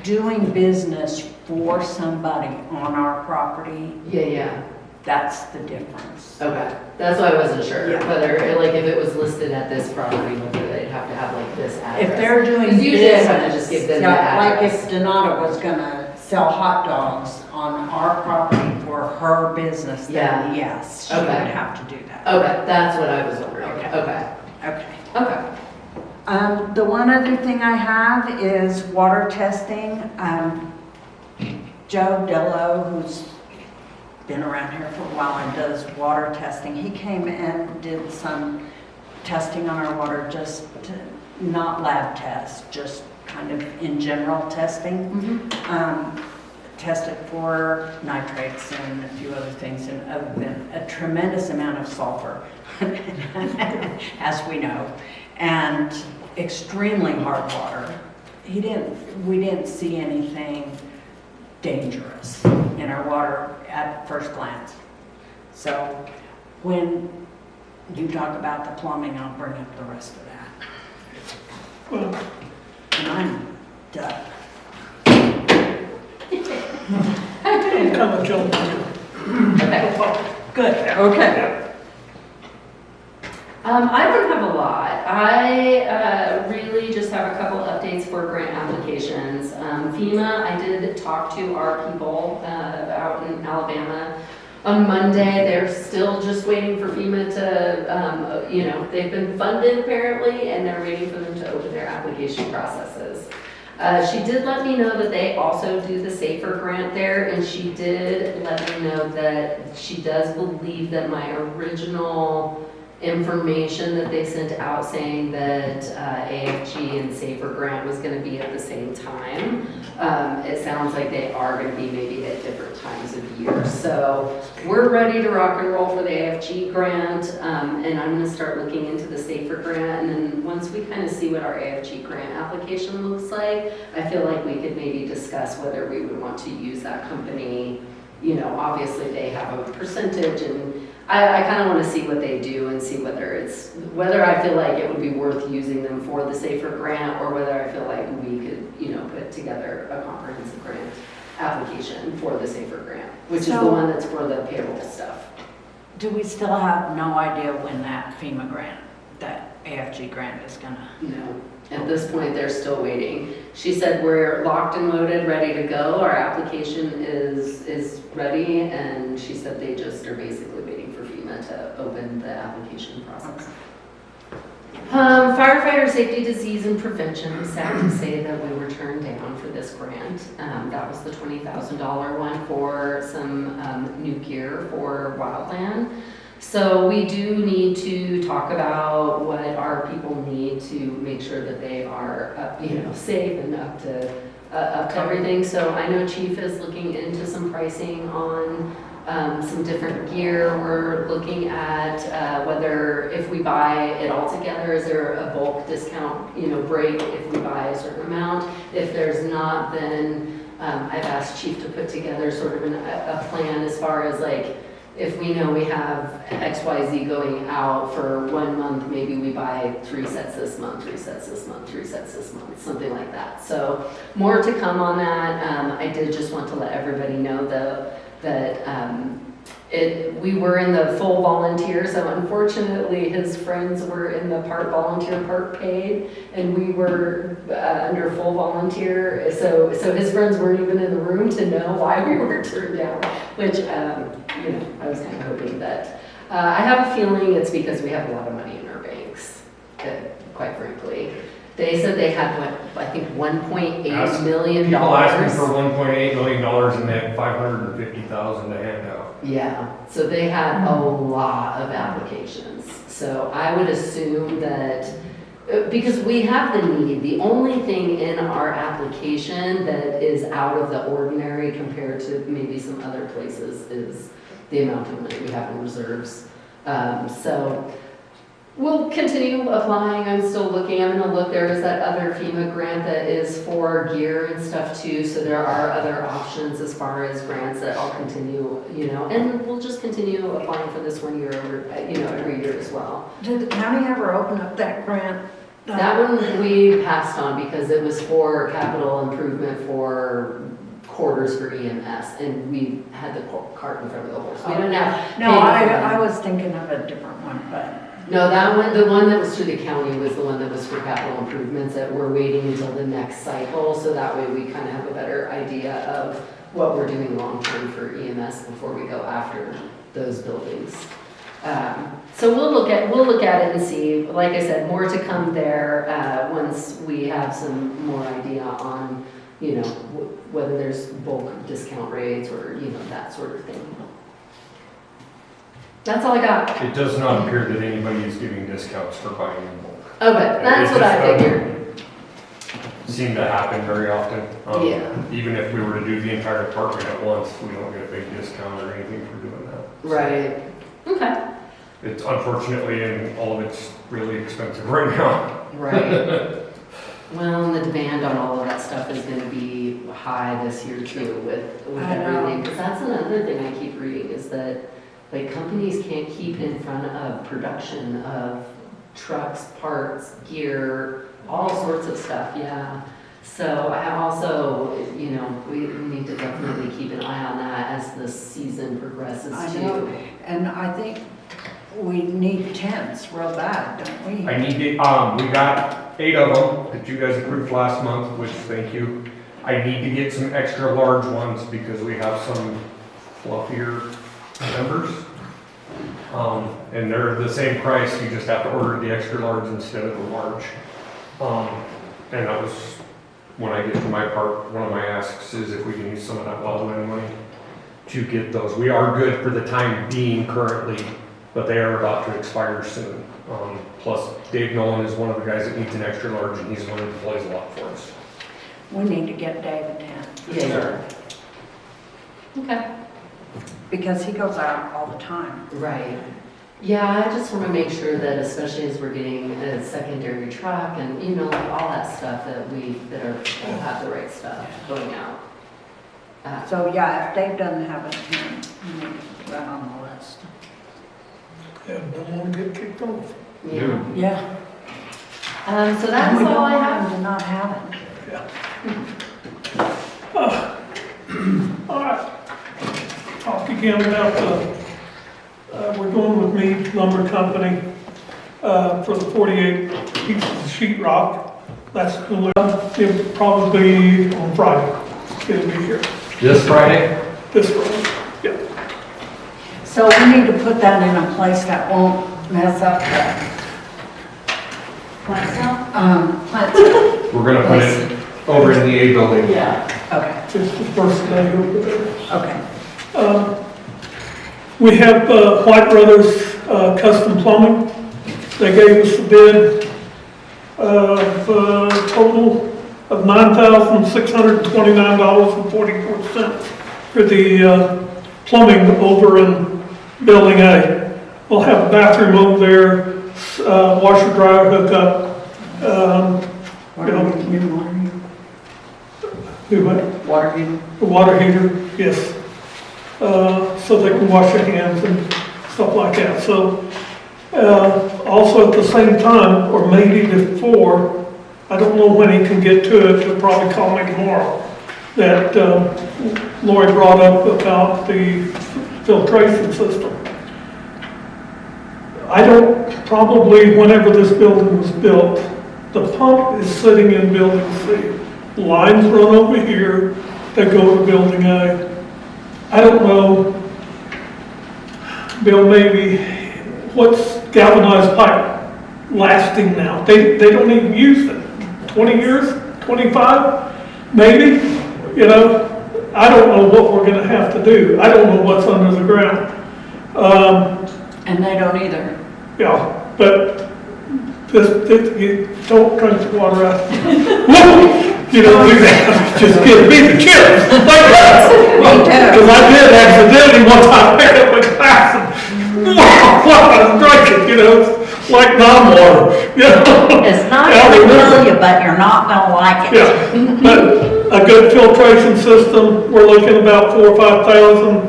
doing business for somebody on our property,
Yeah.
that's the difference.
Okay. That's why I wasn't sure.
Yeah.
Whether, like, if it was listed at this property, whether they'd have to have like this address.
If they're doing
'Cause usually I
business,
have to just give them the
yeah, like
address.
if Donata was gonna sell hot dogs on our property for her business,
Yeah.
then yes, she would
Okay.
have to do that.
Okay, that's what I was wondering.
Okay.
Okay.
Okay.
Okay.
The one other thing I have is water testing. Joe Dello, who's been around here for a while and does water testing, he came and did some testing on our water, just not lab tests, just kind of in general testing. Tested for nitrates and a few other things, and a tremendous amount of sulfur, as we know, and extremely hard water. We didn't see anything dangerous in our water at first glance. So when you talk about the plumbing, I'll bring up the rest of that.
Well,
And I'm done.
I'm kind of jumping.
Okay.
Good, okay.
I don't have a lot. I really just have a couple updates for grant applications. FEMA, I did talk to our people out in Alabama on Monday. They're still just waiting for FEMA to, they've been funded apparently, and they're waiting for them to open their application processes. She did let me know that they also do the SAFER grant there, and she did let me know that she does believe that my original information that they sent out saying that AFG and SAFER grant was going to be at the same time. It sounds like they are going to be maybe at different times of year. So we're ready to rock and roll for the AFG grant, and I'm going to start looking into the SAFER grant. And then once we kind of see what our AFG grant application looks like, I feel like we could maybe discuss whether we would want to use that company. You know, obviously they have a percentage, and I kind of want to see what they do and see whether I feel like it would be worth using them for the SAFER grant, or whether I feel like we could, put together a comprehensive grant application for the SAFER grant, which is the
So-
one that's for the payroll stuff.
Do we still have no idea when that FEMA grant, that AFG grant is gonna?
No, at this point, they're still waiting. She said we're locked and loaded, ready to go. Our application is ready, and she said they just are basically waiting for FEMA to open the application process. Firefighter safety, disease, and prevention. I'm sad to say that we were turned down for this grant. That was the $20,000 one for some new gear for wildland. So we do need to talk about what our people need to make sure that they are, safe and up to everything. So I know Chief is looking into some pricing on some different gear. We're looking at whether if we buy it all together, is there a bulk discount, break if we buy a certain amount? If there's not, then I've asked Chief to put together sort of a plan as far as like, if we know we have XYZ going out for 1 month, maybe we buy 3 sets this month, 3 sets this month, 3 sets this month, something like that. So more to come on that. I did just want to let everybody know though that we were in the full volunteer, so unfortunately his friends were in the part volunteer, part paid, and we were under full volunteer, so his friends weren't even in the room to know why we were turned down, which, I was kind of hoping that. I have a feeling it's because we have a lot of money in our banks, quite frankly. They said they had, I think $1.8 million.
People asking for $1.8 million and they had $550,000 to hand out.
Yeah, so they had a lot of applications. So I would assume that, because we have the need, the only thing in our application that is out of the ordinary compared to maybe some other places is the amount of money we have in reserves. So we'll continue applying. I'm still looking. I'm going to look. There is that other FEMA grant that is for gear and stuff too. So there are other options as far as grants that I'll continue, and we'll just continue applying for this 1 year over, every year as well.
Did the county ever open up that grant?
That one we passed on because it was for capital improvement for quarters for EMS, and we had the cart in front of the horse. We didn't have.
No, I was thinking of a different one, but.
No, that one, the one that was through the county was the one that was for capital improvements that we're waiting until the next cycle, so that way we kind of have a better idea of what we're doing long-term for EMS before we go after those buildings. So we'll look at it and see. Like I said, more to come there once we have some more idea on, whether there's bulk discount rates or, that sort of thing. That's all I got.
It does not appear that anybody is giving discounts for buying in bulk.
Okay, that's what I figured.
Seem to happen very often.
Yeah.
Even if we were to do the entire department at once, we don't get a big discount or anything for doing that.
Right. Okay.
It's unfortunately, and all of it's really expensive right now.
Right. Well, and the demand on all of that stuff is going to be high this year too with
I know.
everything. Because that's another thing I keep reading is that like companies can't keep in front of production of trucks, parts, gear, all sorts of stuff. Yeah. So I also, you know, we need to definitely keep an eye on that as the season progresses
I
too.
know, and I think we need tents real bad, don't we?
I need to, we got 8 of them that you guys approved last month, which thank you. I need to get some extra large ones because we have some fluffier members. And they're the same price, you just have to order the extra large instead of the large. And that was, when I get to my part, one of my asks is if we can use some of that Wildland money to get those. We are good for the time being currently, but they are about to expire soon. Plus, Dave Nolan is one of the guys that needs an extra large, and he's the one who deploys a lot for us.
We need to get Dave a tent, for
Yeah.
sure,
Okay.
because he goes out all the time.
Right. Yeah, I just want to make sure that especially as we're getting a secondary truck and, you know, like all that stuff that we'll have the right stuff going out.
So, yeah, if Dave doesn't have a tent, we need to put that on the list.
Yeah, don't want to get kicked off.
Yeah.
Yeah.
So that's all I have.
We don't want him to not have it.
All right. Talk again about we're going with Mead Lumber Company for the 48 pieces of sheetrock. That's it'll probably be on Friday. It'll be here.
This Friday?
This Friday. Yeah.
So we need to put that in a place that won't mess up the plant cell.
We're gonna put it over in the A building.
Yeah.
Okay,
Just the first day over there.
okay.
We have White Brothers Custom Plumbing. They gave us a bid of a total of $9,629.44 for the plumbing over in Building A. We'll have a bathroom over there, washer dryer hookup. Do what?
Water heater.
The water heater, yes. So they can wash their hands and stuff like that. So, also at the same time, or maybe before, I don't know when he can get to it, he'll probably call me tomorrow, that Lori brought up about the filtration system. Probably whenever this building was built, the pump is sitting in Building C. Lines run over here that go to Building A. I don't know, Bill, maybe, what's galvanized pipe lasting now? They don't even use it. 20 years, 25, maybe, you know? I don't know what we're gonna have to do. I don't know what's under the ground.
And they don't either.
Yeah, but you don't drink the water out. You don't do that, just give me the chips. Because I did accidentally one time pick up a glass and, wow, drink it, you know, it's like non-water, you know?
It's not
Yeah,
gonna
remember.
kill you, but you're not gonna like it.
Yeah, but a good filtration system, we're looking about 4,000 or 5,000.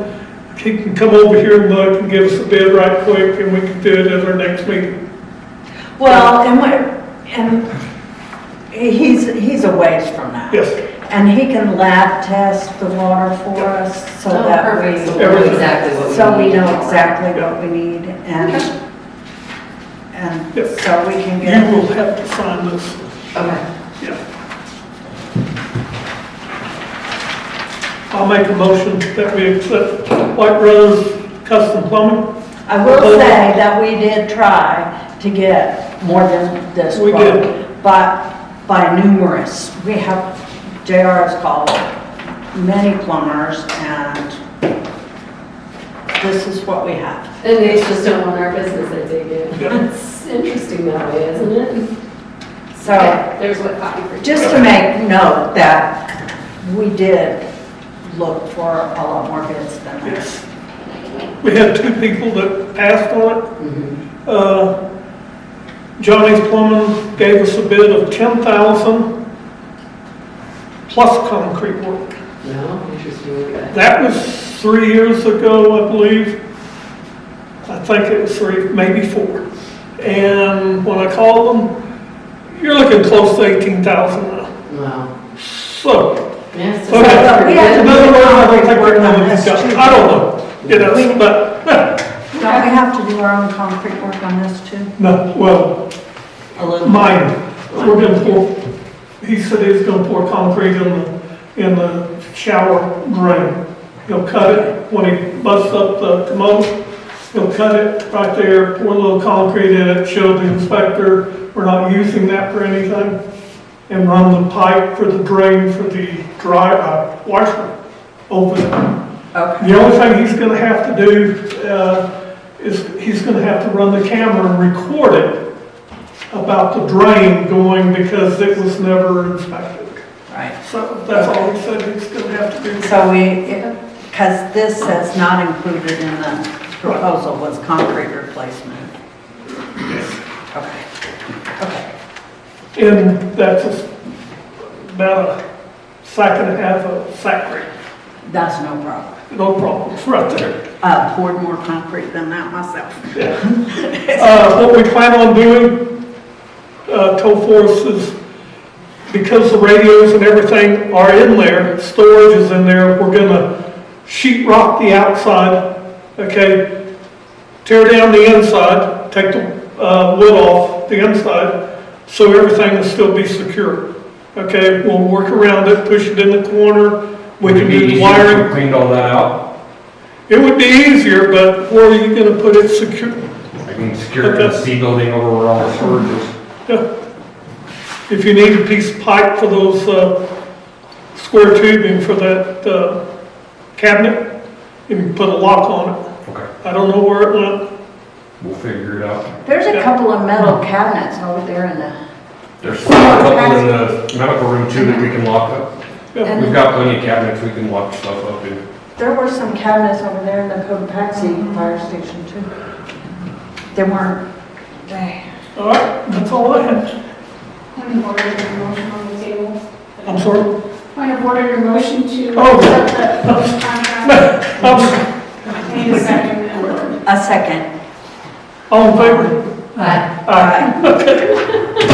He can come over here and look and give us a bid right quick, and we can do it at our next meeting.
Well, and he's a ways from that.
Yes,
And he can lab test the water for us so
Oh,
that
perfect. So
we,
we know exactly what we need.
so we know exactly what we need and
Yes.
so we can
you
get,
will have to sign this,
Okay.
yeah. I'll make a motion that we accept White Brothers Custom Plumbing.
I will say that we did try to get more than this
We
quote.
did.
But by numerous, we have, JR has called many plumbers and this is what we have.
And they just don't want our business, I take it.
Yeah.
It's interesting that way, isn't it?
So
Okay, there's what copy for you.
just to make note that we did look for a lot more bids than this.
We had 2 people that passed on it.
Mhm.
Johnny's Plumbing gave us a bid of $10,000 plus concrete work.
No, interesting, okay.
That was 3 years ago, I believe. I think it was 3, maybe 4. And when I called them, you're looking close to 18,000 now.
Wow.
So,
Yes.
okay.
But we have to
In other
do
words, I don't think
concrete
we're
work on
gonna
this
discuss.
too.
I don't know, you know, but,
Don't we have to do our own concrete work on this too?
no, well,
A little.
mine, we're gonna pour, he said he's gonna pour concrete in the shower drain. He'll cut it, when he busts up the commode, he'll cut it right there, pour a little concrete in it, show the inspector we're not using that for anything, and run the pipe for the drain for the washer, open it.
Okay.
The only thing he's gonna have to do, is he's gonna have to run the camera and record it about the drain going because it was never inspected.
Right.
So that's all he said he's gonna have to do.
So because this says not included in the proposal was concrete replacement. Okay. Okay.
And that's about a sack and a half of concrete.
That's no problem.
No problem, it's right there.
Poured more concrete than that myself.
What we plan on doing, told Forrest, is because the radios and everything are in there, storage is in there, we're gonna sheet rock the outside, okay? Tear down the inside, take the wood off the inside, so everything will still be secure. Okay, we'll work around it, push it in the corner, we
Would
can
it be
do
easier
wiring.
if we cleaned all that out?
It would be easier, but where are you gonna put it secure?
I can secure it in the C building over where all the storage is.
Yeah. If you need a piece of pipe for those, square tubing for that, cabinet, you can put a lock on it.
Okay,
I don't know where it went.
we'll figure it out.
There's a couple of metal cabinets over there in the,
There's a couple in the medical room too that we can lock up.
Yeah.
We've got plenty of cabinets we can lock stuff up in.
There were some cabinets over there in the Cotopaxi fire station too. They weren't,
All right, that's all I have.
Point of order, your motion on the table.
I'm sorry.
Point of order, your motion to
Oh.
accept the contract. Need a second.
a second.
All in favor?
Aye.
Aye.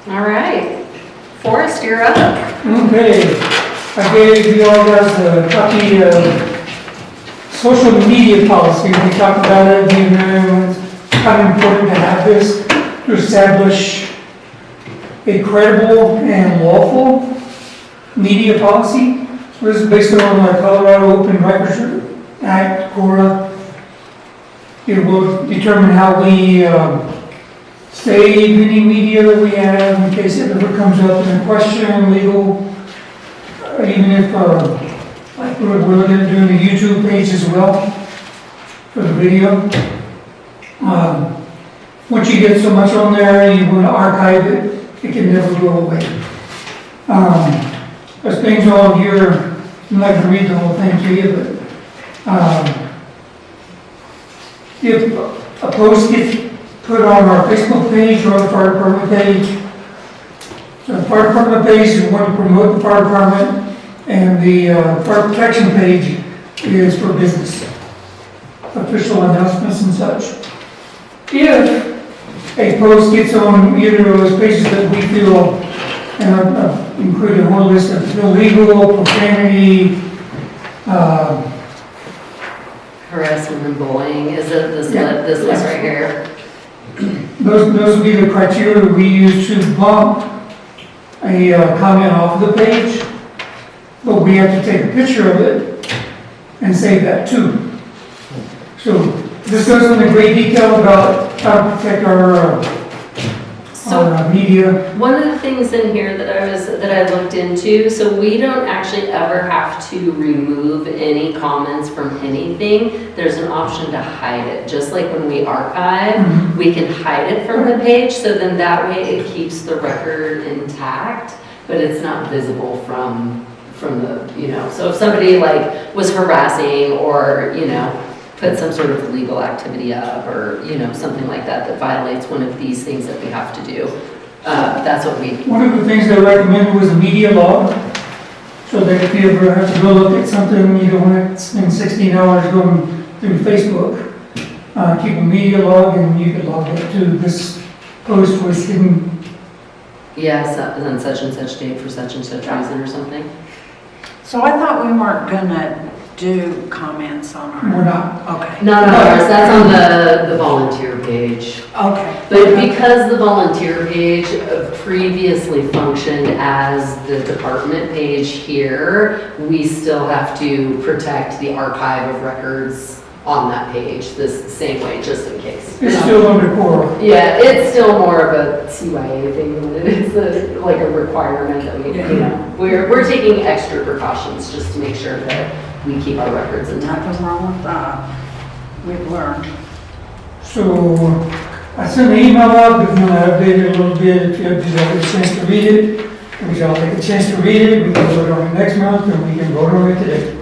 All right. Forrest, you're up.
Okay, I gave you all guys a copy of social media policy. We talked about it, you know, it's kind of important to have this to establish a credible and lawful media policy. So this is based on the Colorado Open Records Act, CORA. It will determine how we save any media that we have in case it ever comes up in a question, legal, even if, like we're looking at doing a YouTube page as well for the video. Once you get so much on there, you want to archive it, it can never go away. There's things on here, I'm not gonna read the whole thing to you, but, if a post gets put on our Facebook page or the fire department page, so the fire department page is one to promote the fire department, and the fire protection page is for business, official announcements and such. If a post gets on either of those pages that we feel, and I've included a whole list of illegal, profanity,
Harassment and bullying, is it this,
Yeah.
this list right here?
those would be the criteria we use to bump a comment off the page, but we have to take a picture of it and save that too. So this goes into great detail about how to protect our media.
One of the things in here that I looked into, so we don't actually ever have to remove any comments from anything. There's an option to hide it, just like when we archive, we can hide it from the page, so then that way it keeps the record intact, but it's not visible from the, you know, so if somebody like was harassing or, you know, put some sort of legal activity up or, you know, something like that that violates one of these things that we have to do. That's what we,
One of the things they recommended was a media log, so that if you ever have to go look at something, you don't want to spend 16 hours going through Facebook, keep a media log and you could log it to this post was hidden.
Yes, on such and such date for such and such reason or something.
So I thought we weren't gonna do comments on our.
We're not.
Okay.
No, that's on the volunteer page.
Okay.
But because the volunteer page previously functioned as the department page here, we still have to protect the archive of records on that page this same way, just in case.
It's still under core.
Yeah, it's still more of a CYA thing than it is like a requirement that we, we're taking extra precautions just to make sure that we keep our records intact.
Nothing wrong with that. We've learned.
So I sent an email out, but then I updated a little bit. If you have a chance to read it, if y'all take a chance to read it, we can vote on it next month, and we can vote on it today.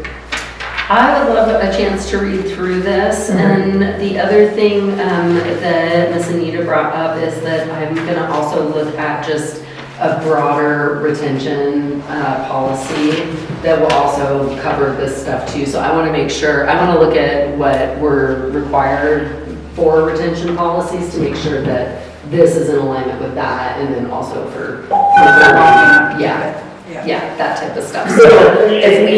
I would love a chance to read through this, and the other thing that Miss Anita brought up is that I'm gonna also look at just a broader retention policy that will also cover this stuff too. So I wanna make sure, I wanna look at what we're required for retention policies to make sure that this is in alignment with that, and then also for yeah, that type of stuff. So if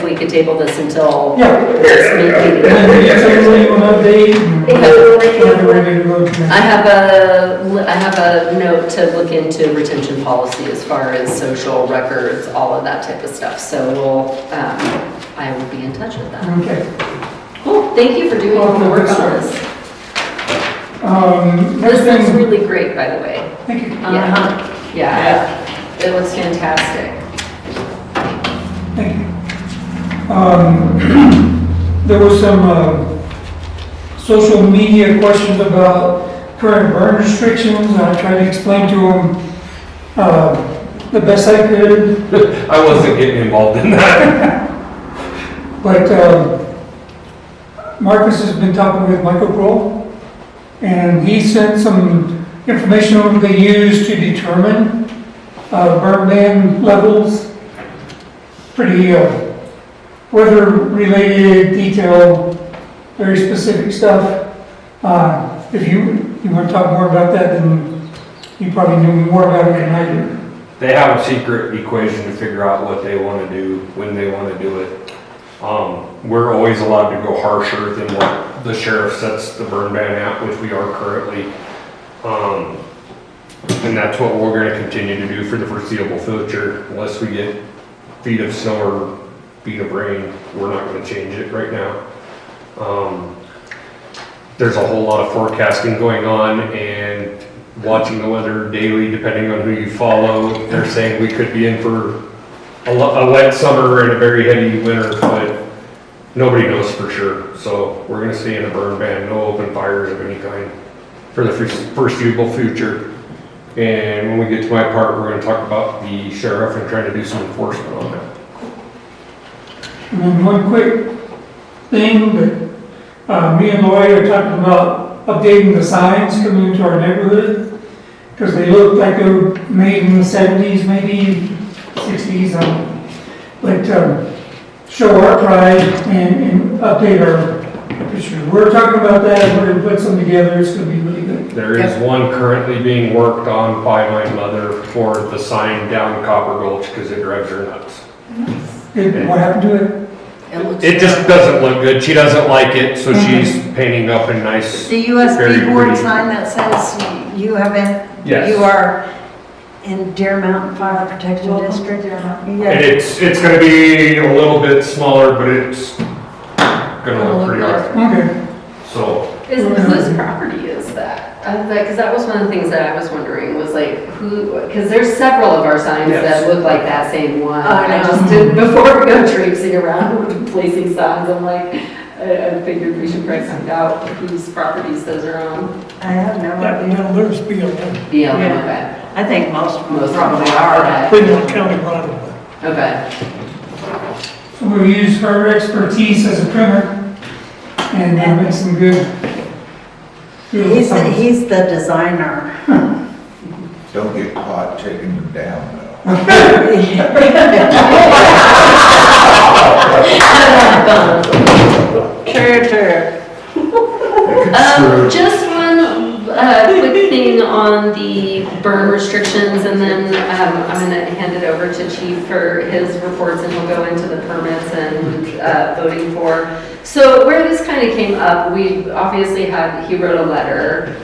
we could table this until this meeting.
And then you tell me an update, and we're ready to go.
I have a note to look into retention policy as far as social records, all of that type of stuff. So I will be in touch with that.
Okay.
Cool, thank you for doing all the work on this.
Next
This looks
thing,
really great, by the way.
thank you.
Yeah, it looks fantastic.
Thank you. There was some social media questions about current burn restrictions. I tried to explain to them the best I could,
I wasn't getting involved in that.
but Marcus has been talking with Michael Kroll, and he sent some information on what they use to determine burn ban levels. Pretty weather-related, detail, very specific stuff. If you want to talk more about that, then you probably know more about it than I do.
They have a secret equation to figure out what they want to do, when they want to do it. We're always allowed to go harsher than what the sheriff sets the burn ban at, which we are currently. And that's what we're going to continue to do for the foreseeable future, unless we get feet of snow or feet of rain. We're not going to change it right now. There's a whole lot of forecasting going on and watching the weather daily, depending on who you follow. They're saying we could be in for a wet summer and a very heavy winter, but nobody knows for sure. So we're going to stay in a burn ban, no open fires of any kind for the foreseeable future. And when we get to my part, we're going to talk about the sheriff and trying to do some enforcement on that.
And then one quick thing that me and Lloyd are talking about updating the signs coming into our neighborhood, because they look like they were made in the 70s, maybe 60s, but show our pride and update our picture. We're talking about that, we're gonna put some together, it's gonna be really good.
There is one currently being worked on by my mother for the sign down Copper Gulch because it drives her nuts.
What happened to it?
It just doesn't look good. She doesn't like it, so she's painting up a nice.
The
Very
USB board
pretty.
sign that says you have been,
Yes.
you are in Deer Mountain Fire Protection
Welcome to
District.
Deer Mountain.
Yeah.
And it's gonna be a little bit smaller, but it's gonna look pretty awesome.
Okay.
So,
Whose property is that? Because that was one of the things that I was wondering, was like, who, because there's several of our signs
Yes.
that look like that same one.
I
I
know.
just did, before we go traipsing around placing signs, I'm like, I figured we should probably find out whose properties those are on.
I have no
That,
idea.
now there's BLM,
BLM,
Yeah. I think most of them
Most
probably
probably
are.
are.
Cleveland County right away.
Okay.
So we'll use her expertise as a trimmer and make some good. signs.
He's the designer.
Don't get caught taking them down though.
True.
They could screw-
Just one quick thing on the burn restrictions, and then I'm gonna hand it over to Chief for his reports, and he'll go into the permits and voting for. So where this kind of came up, we obviously he wrote a letter.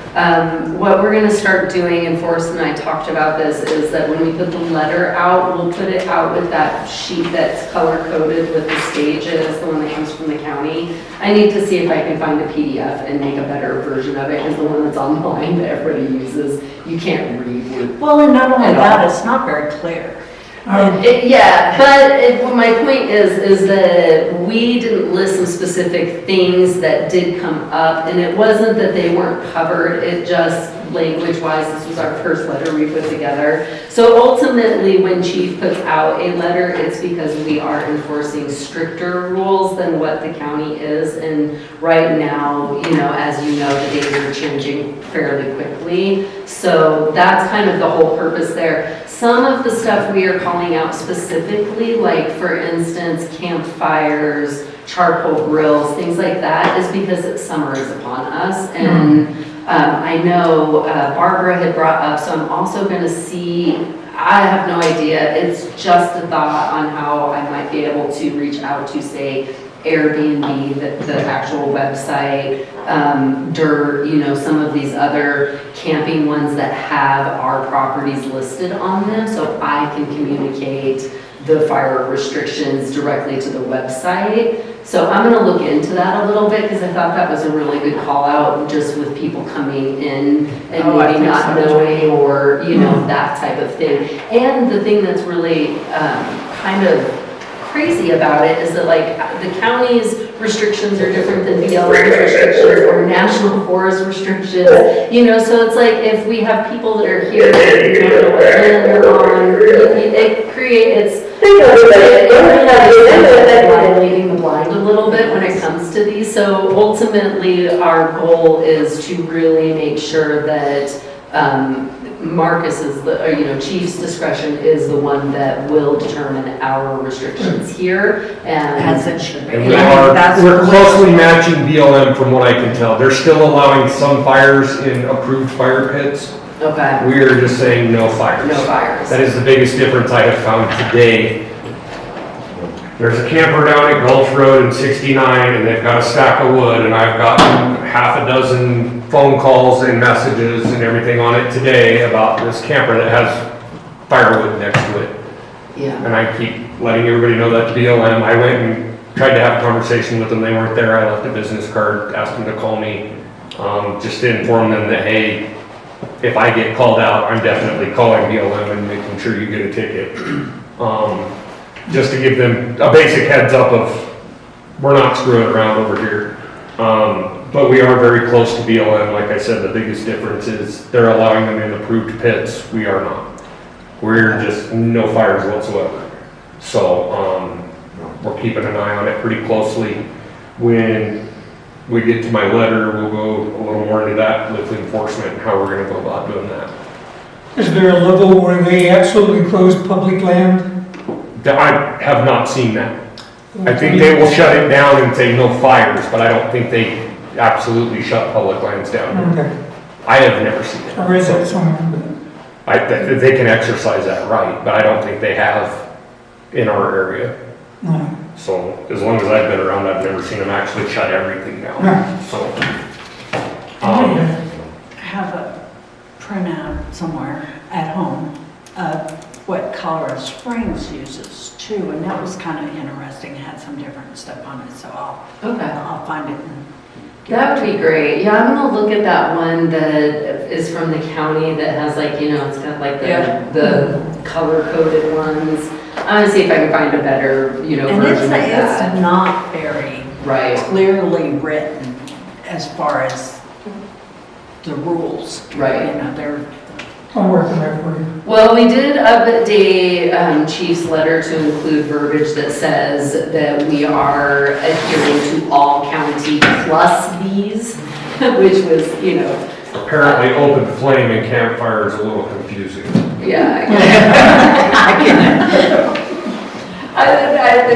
What we're gonna start doing, and Forrest and I talked about this, is that when we put the letter out, we'll put it out with that sheet that's color-coded with the stages, the one that comes from the county. I need to see if I can find a PDF and make a better version of it, because the one that's online that everybody uses, you can't read.
Well, and not only that, it's not very clear.
Yeah, but my point is that we didn't list some specific things that did come up, and it wasn't that they weren't covered, it just language-wise, this was our first letter we put together. So ultimately, when Chief puts out a letter, it's because we are enforcing stricter rules than what the county is, and right now, as you know, the days are changing fairly quickly, so that's kind of the whole purpose there. Some of the stuff we are calling out specifically, like for instance, campfires, charcoal grills, things like that, is because summer is upon us. And I know Barbara had brought up, so I'm also going to see, I have no idea, it's just a thought on how I might be able to reach out to, say, Airbnb, the actual website, DIRT, some of these other camping ones that have our properties listed on them, so I can communicate the fire restrictions directly to the website. So I'm gonna look into that a little bit, because I thought that was a really good call out, just with people coming in and maybe not knowing, or, that type of thing. And the thing that's really kind of crazy about it is that, like, the county's restrictions are different than BLM's restrictions or national forest restrictions, so it's like if we have people that are here that don't know what land they're on, it creates leading the blind a little bit when it comes to these. So ultimately, our goal is to really make sure that Marcus's, Chief's discretion is the one that will determine our restrictions here, and
As it should be.
And we're closely matching BLM from what I can tell. They're still allowing some fires in approved fire pits.
okay,
We are just saying no fires.
no fires.
That is the biggest difference I have found today. There's a camper down at Gulch Road in 69, and they've got a stack of wood, and I've gotten half a dozen phone calls and messages and everything on it today about this camper that has firewood next to it.
Yeah.
And I keep letting everybody know that's BLM. I went and tried to have a conversation with them. They weren't there. I left a business card, asked them to call me, just to inform them that, hey, if I get called out, I'm definitely calling BLM and making sure you get a ticket. Just to give them a basic heads up of, we're not screwing around over here. But we are very close to BLM. Like I said, the biggest difference is they're allowing them in approved pits. We are not. We're just no fires whatsoever. So we're keeping an eye on it pretty closely. When we get to my letter, we'll go a little more into that with enforcement and how we're going to go about doing that.
Is there a level where they absolutely close public land?
I have not seen that. I think they will shut it down and say no fires, but I don't think they absolutely shut public lands down.
Okay,
I have never seen it.
I read that somewhere.
They can exercise that right, but I don't think they have in our area.
No.
So as long as I've been around, I've never seen them actually shut everything down.
Yeah.
So,
Have a printout somewhere at home of what Colorado Springs uses too, and that was kind of interesting. It had some different stuff on it, so I'll find it. And
That would be great. Yeah, I'm gonna look at that one that is from the county that has, like, it's got like the color-coded ones. I'm gonna see if I can find a better,
And
version of that.
it's not very
Right,
clearly written as far as the rules.
right.
They're,
I'll work on that for you.
Well, we did update Chief's letter to include verbiage that says that we are adhering to all county plus these, which was,
apparently open flame and campfire is a little confusing.
yeah.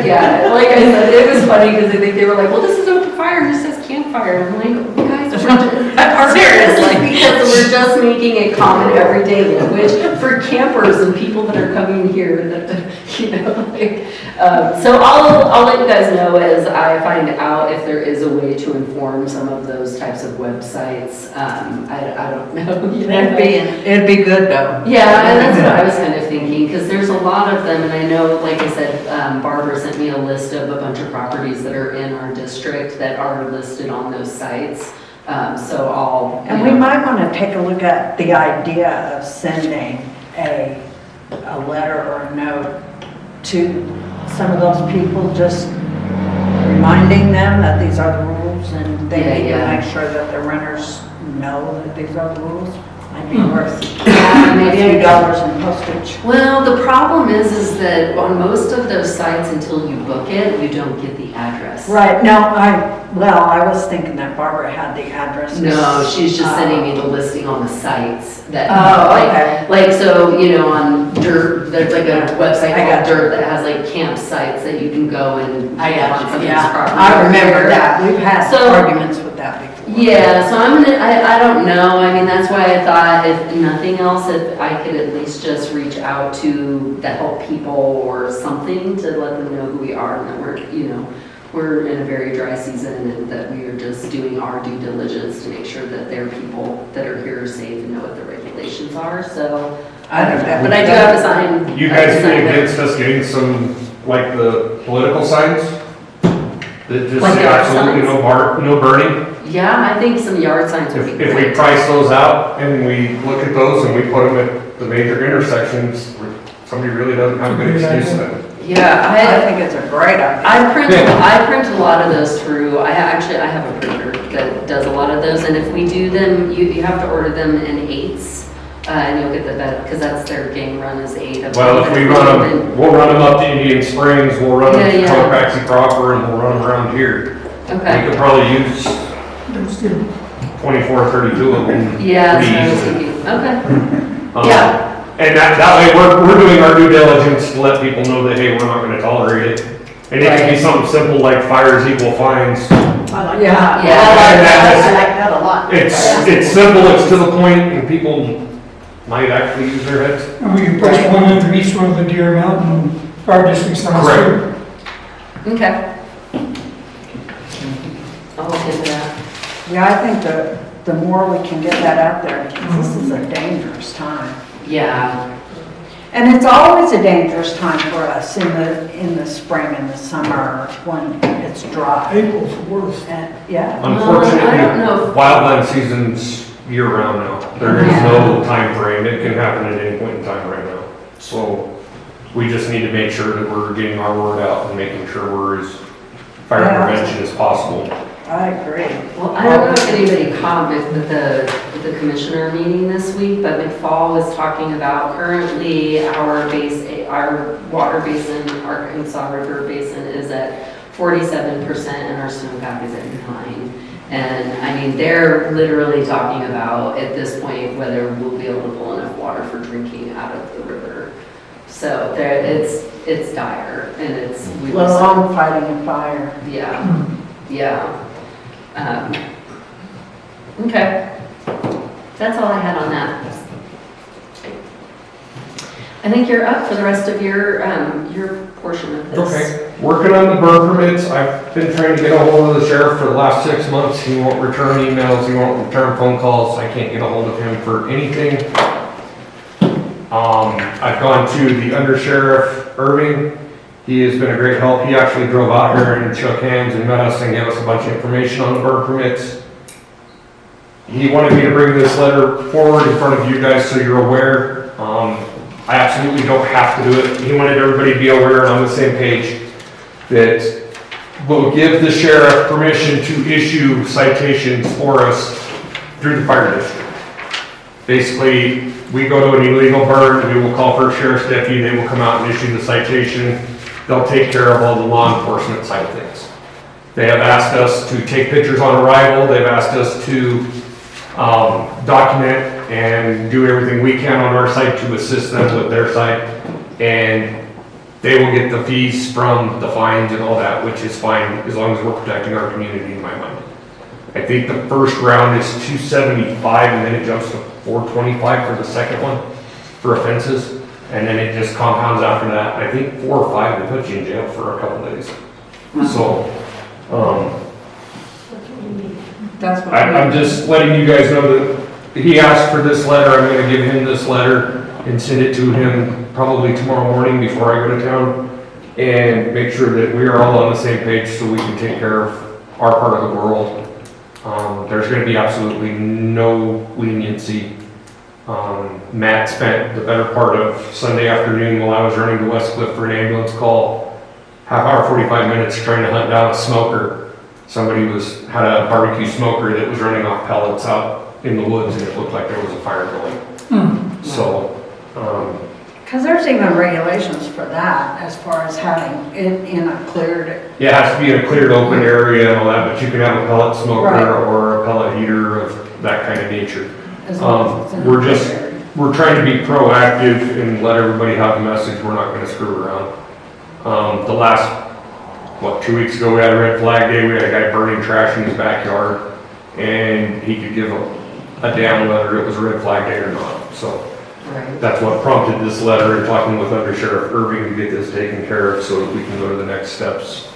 Yeah, like I said, it was funny because I think they were like, well, this is open fire, and it says campfire. I'm like, you guys are Seriously, because we're just making it common everyday language for campers and people that are coming here that, you know, like, so I'll let you guys know as I find out if there is a way to inform some of those types of websites. I don't know. You know?
It'd be good though.
Yeah, and that's what I was kind of thinking, because there's a lot of them, and I know, like I said, Barbara sent me a list of a bunch of properties that are in our district that are listed on those sites. So I'll.
And we might want to take a look at the idea of sending a letter or a note to some of those people, just reminding them that these are the rules and they need to make sure that their renters know that these are the rules. Might be worth
maybe
a few dollars in postage.
Well, the problem is that on most of those sites, until you book it, you don't get the address.
Right, no, I was thinking that Barbara had the addresses.
No, she's just sending me the listing on the sites that,
Oh,
like, so, you know, on Dirt, there's like a website
I
called
got you.
Dirt that has like campsites that you can go and
I got
on
you,
some of these
yeah.
properties.
I remember that. We've had
So-
arguments with that before.
Yeah, so I don't know, I mean, that's why I thought if nothing else, if I could at least just reach out to the help people or something to let them know who we are and that we're, you know, we're in a very dry season and that we are just doing our due diligence to make sure that their people that are here are safe and know what the regulations are, so.
I think that
But I do have to sign.
You guys be against us getting some, like the political signs? That just
Like
say
yard
absolutely
signs?
no burning?
Yeah, I think some yard signs would be
If we
great.
price those out and we look at those and we put them at the major intersections, where somebody really doesn't have a good excuse then.
Yeah,
I think it's a great idea.
I print a lot of those through, I have a printer that does a lot of those, and if we do them, you have to order them in 8s, and you'll get because that's their game run is 8 of them.
Well, if we run them, we'll run them up to Indian Springs, we'll run them
Yeah,
to
yeah.
Cotopaxi proper, and we'll run them around here. We
Okay,
could probably use
Those two.
24 or 32 of them.
yeah, that's
pretty
what I was
easily.
thinking, okay,
Um,
yeah.
And that way, we're doing our due diligence to let people know that, hey, we're not gonna tolerate it. And it can be
Right.
something simple like fires equal fines.
I like
Yeah.
that.
Yeah.
I like that a lot.
It's simple, it's to the point, and people might actually use their heads.
And we can push one under each one of the Deer Mountain Fire District's last
Correct.
too.
Okay. I'll look into that.
Yeah, I think the more we can get that out there, because this is a dangerous time.
Yeah,
And it's always a dangerous time for us in the spring and the summer when it's dry.
April's the worst.
And, yeah,
I don't
Unfortunately,
know.
wildland season's year-round now. There is no time frame. It can happen at any point in time right now. So we just need to make sure that we're getting our word out and making sure we're as fire
Yeah.
prevention as possible.
I agree.
Well, I don't know if anybody caught the commissioner meeting this week, but McFall was talking about currently our water basin, Arkansas River Basin is at 47% and our snowpack is at 9. And I mean, they're literally talking about at this point whether we'll be able to pull enough water for drinking out of the river. So there, it's dire and it's. we
Let
just-
alone fighting a fire.
Yeah, yeah. Okay. That's all I had on that. I think you're up for the rest of your portion of this.
Okay. Working on the burn permits. I've been trying to get a hold of the sheriff for the last 6 months. He won't return emails, he won't return phone calls. I can't get a hold of him for anything. I've gone to the undersheriff, Irving. He has been a great help. He actually drove out here and shook hands and met us and gave us a bunch of information on the burn permits. He wanted me to bring this letter forward in front of you guys so you're aware. I absolutely don't have to do it. He wanted everybody to be aware and on the same page that we'll give the sheriff permission to issue citations for us through the fire district. Basically, we go to an illegal burn, we will call for a sheriff's deputy, they will come out and issue the citation. They'll take care of all the law enforcement side of things. They have asked us to take pictures on arrival, they've asked us to document and do everything we can on our site to assist them with their site. And they will get the fees from the fines and all that, which is fine, as long as we're protecting our community in my mind. I think the first round is 275 and then it jumps to 425 for the second one for offenses. And then it just compounds after that. I think 4 or 5, they put you in jail for a couple days. So,
That's what
I'm just letting you guys know that he asked for this letter. I'm gonna give him this letter and send it to him probably tomorrow morning before I go to town. And make sure that we are all on the same page so we can take care of our part of the world. There's gonna be absolutely no leniency. Matt spent the better part of Sunday afternoon while I was running to West Cliff for an ambulance call, half hour, 45 minutes trying to hunt down a smoker. Somebody had a barbecue smoker that was running off pellets out in the woods and it looked like there was a fire going. So,
Because there's even regulations for that, as far as having it in a cleared.
yeah, it has to be in a cleared open area and all that, but you can have a pellet smoker
Right.
or a pellet heater of that kind of nature.
As long as it's in a
We're
cleared
just-
area.
We're trying to be proactive and let everybody have the message, we're not gonna screw around. The last, 2 weeks ago, we had a red flag day, we had a guy burning trash in his backyard, and he could give a damn whether it was a red flag day or not, so.
Right.
That's what prompted this letter and talking with Under Sheriff Irving to get this taken care of so that we can go to the next steps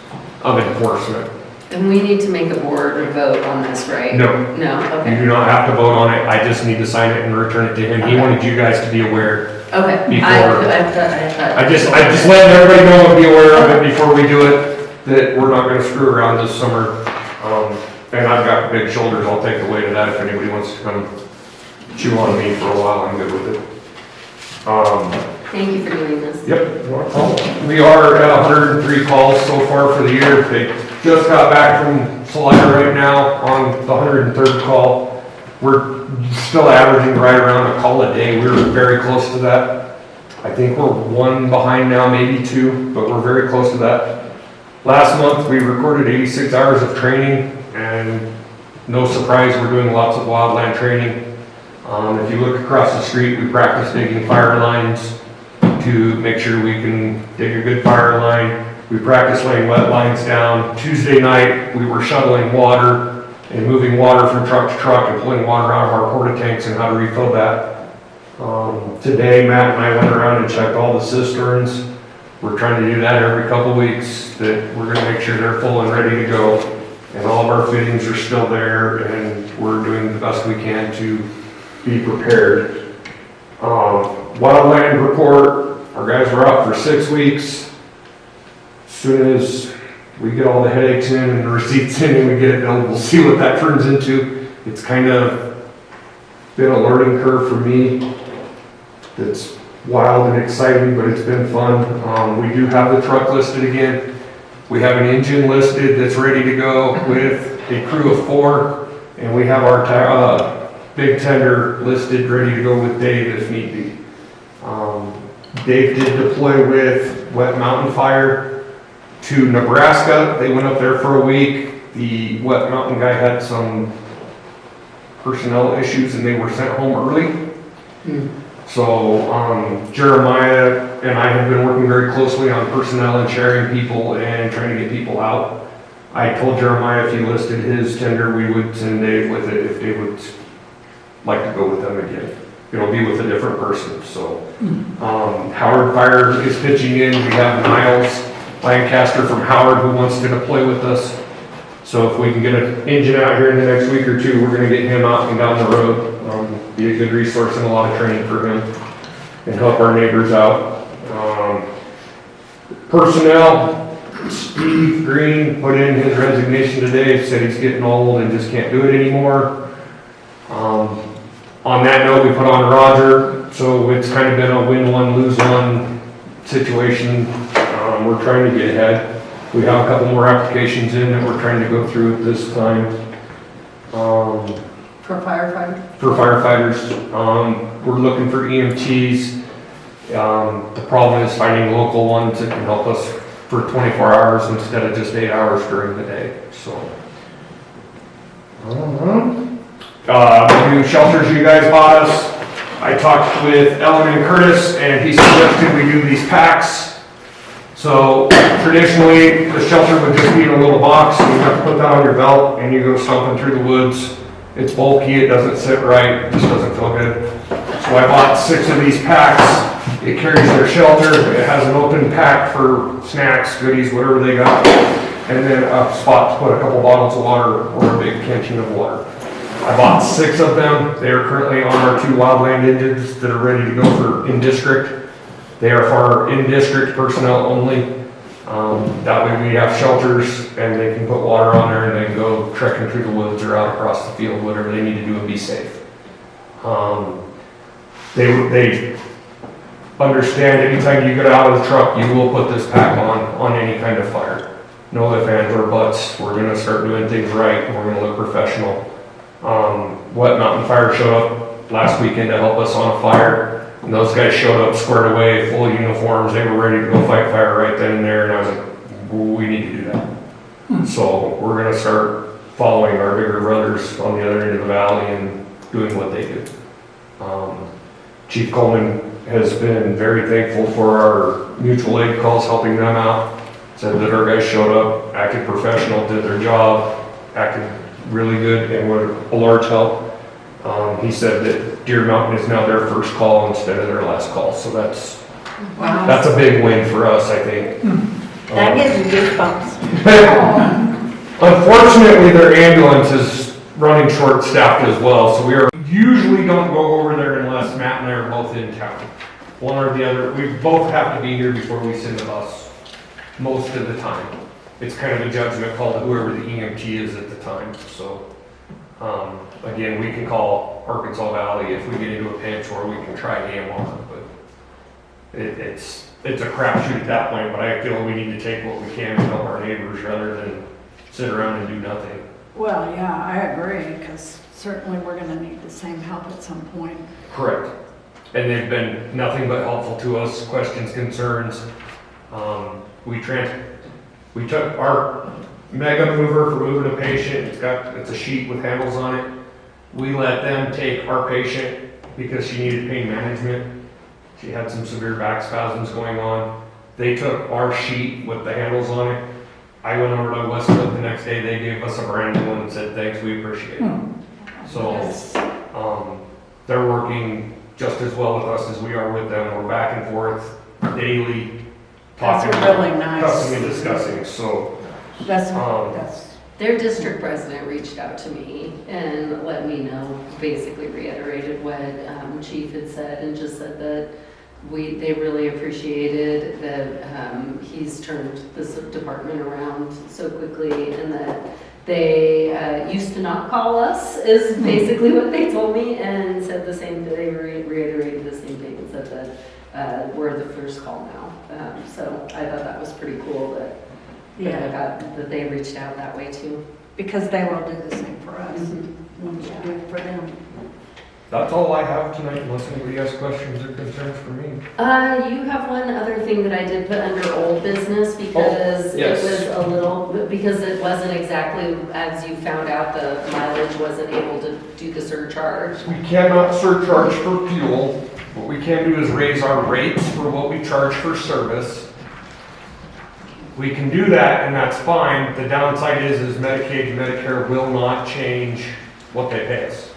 of enforcement.
And we need to make a board vote on this, right?
No,
No,
you
okay.
do not have to vote on it, I just need to sign it and return it to him. He
Okay.
wanted you guys to be aware.
Okay.
Before-
I
I just letting everybody know and be aware of it before we do it, that we're not gonna screw around this summer. And I've got big shoulders, I'll take the weight of that if anybody wants to come chew on me for a while, I'm good with it.
Thank you for doing this.
Yep, we are at 103 calls so far for the year. They just got back from Salida right now on the 103rd call. We're still averaging right around a call a day. We were very close to that. I think we're 1 behind now, maybe 2, but we're very close to that. Last month, we recorded 86 hours of training, and no surprise, we're doing lots of wildland training. If you look across the street, we practice digging fire lines to make sure we can dig a good fire line. We practice laying wet lines down. Tuesday night, we were shoveling water and moving water from truck to truck and pulling water out of our porta tanks and how to refill that. Today, Matt and I went around and checked all the cisterns. We're trying to do that every couple weeks, that we're gonna make sure they're full and ready to go. And all of our fittings are still there, and we're doing the best we can to be prepared. Wildland report, our guys were out for 6 weeks. As soon as we get all the headaches in and the receipts in and we get it done, we'll see what that turns into. It's kind of been a learning curve for me. It's wild and exciting, but it's been fun. We do have the truck listed again. We have an engine listed that's ready to go with a crew of 4, and we have our big tender listed, ready to go with Dave if need be. Dave did deploy with Wet Mountain Fire to Nebraska. They went up there for a week. The Wet Mountain guy had some personnel issues and they were sent home early. So Jeremiah and I have been working very closely on personnel and sharing people and trying to get people out. I told Jeremiah if he listed his tender, we would send Dave with it if Dave would like to go with them again. It'll be with a different person, so. Howard Fire is pitching in. We have Niles Lancaster from Howard who wants to deploy with us. So if we can get an engine out here in the next week or 2, we're gonna get him out and down the road. Be a good resource and a lot of training for him and help our neighbors out. Personnel, Steve Green put in his resignation today, said he's getting old and just can't do it anymore. On that note, we put on Roger, so it's kind of been a win-one, lose-one situation. We're trying to get ahead. We have a couple more applications in that we're trying to go through at this time.
For firefighters?
For firefighters, we're looking for EMTs. The problem is finding local ones that can help us for 24 hours instead of just 8 hours during the day, so. The new shelters you guys bought us, I talked with Ellen and Curtis and he suggested we do these packs. So traditionally, the shelter would just be in a little box, and you have to put that on your belt, and you go stomping through the woods. It's bulky, it doesn't sit right, it just doesn't feel good. So I bought 6 of these packs. It carries their shelter, it has an open pack for snacks, goodies, whatever they got, and then a spot to put a couple bottles of water or a big canteen of water. I bought 6 of them. They are currently on our 2 wildland engines that are ready to go for in-district. They are for our in-district personnel only. That way we have shelters and they can put water on there and they can go trekking through the woods or out across the field, whatever they need to do and be safe. They understand anytime you get out of the truck, you will put this pack on any kind of fire. No ifs, ands, or buts. We're gonna start doing things right and we're gonna look professional. Wet Mountain Fire showed up last weekend to help us on a fire. And those guys showed up squared away, full uniforms. They were ready to go fight fire right then and there. And I was like, we need to do that. So we're gonna start following our bigger brothers on the other end of the valley and doing what they do. Chief Coleman has been very thankful for our mutual aid calls, helping them out. Said that our guys showed up, acted professional, did their job, acted really good, and were a large help. He said that Deer Mountain is now their first call instead of their last call, so that's a big win for us, I think.
That gives you goosebumps.
Unfortunately, their ambulance is running short-staffed as well, so we usually don't go over there unless Matt and I are both in town. One or the other, we both have to be here before we send the bus, most of the time. It's kind of a judgment call to whoever the EMT is at the time, so. Again, we can call Arkansas Valley if we get into a pinch, or we can try AMR, but it's a crapshoot at that point, but I feel we need to take what we can to help our neighbors rather than sit around and do nothing.
Well, yeah, I agree, because certainly we're gonna need the same help at some point.
Correct. And they've been nothing but helpful to us, questions, concerns. We took our mega mover for moving a patient, it's a sheet with handles on it. We let them take our patient because she needed pain management. She had some severe back spasms going on. They took our sheet with the handles on it. I went over to Westwood the next day, they gave us a brand new one and said, thanks, we appreciate it. So, they're working just as well with us as we are with them. We're back and forth daily, talking,
That's really nice.
discussing and discussing, so.
That's
Their district president reached out to me and let me know, basically reiterated what Chief had said and just said that they really appreciated that he's turned this department around so quickly and that they used to not call us is basically what they told me and said the same thing, they reiterated the same thing and said that we're the first call now. So I thought that was pretty cool that that they reached out that way too.
because they will do the same for us. We should do it for them.
That's all I have tonight, unless anybody has questions or concerns for me.
You have one other thing that I did put under old business because
yes.
it was a little, because it wasn't exactly as you found out, the mileage wasn't able to do the surcharge.
We cannot surcharge for fuel. What we can do is raise our rates for what we charge for service. We can do that and that's fine. The downside is Medicaid and Medicare will not change what they pay us.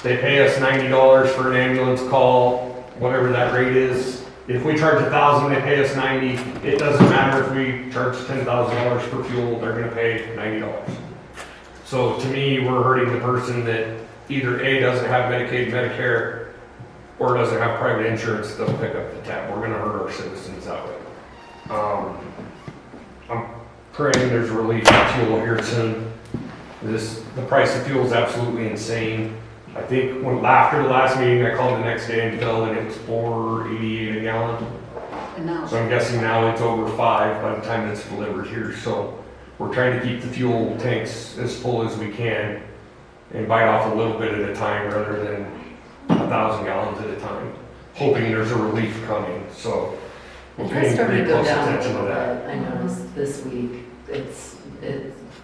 They pay us $90 for an ambulance call, whatever that rate is. If we charge $1,000, they pay us $90. It doesn't matter if we charge $10,000 for fuel, they're gonna pay $90. So to me, we're hurting the person that either A, doesn't have Medicaid, Medicare, or doesn't have private insurance that will pick up the tab. We're gonna hurt our citizens that way. I'm praying there's relief in fuel here soon. The price of fuel is absolutely insane. I think after the last meeting, I called the next day and fell and it was $4.88 a gallon.
And now,
So I'm guessing now it's over $5 by the time it's delivered here. So we're trying to keep the fuel tanks as full as we can and bite off a little bit at a time rather than 1,000 gallons at a time, hoping there's a relief coming. So we're
It has
paying
started
pretty
to go
close
down a
attention to
little
that.
bit. I noticed this week, it's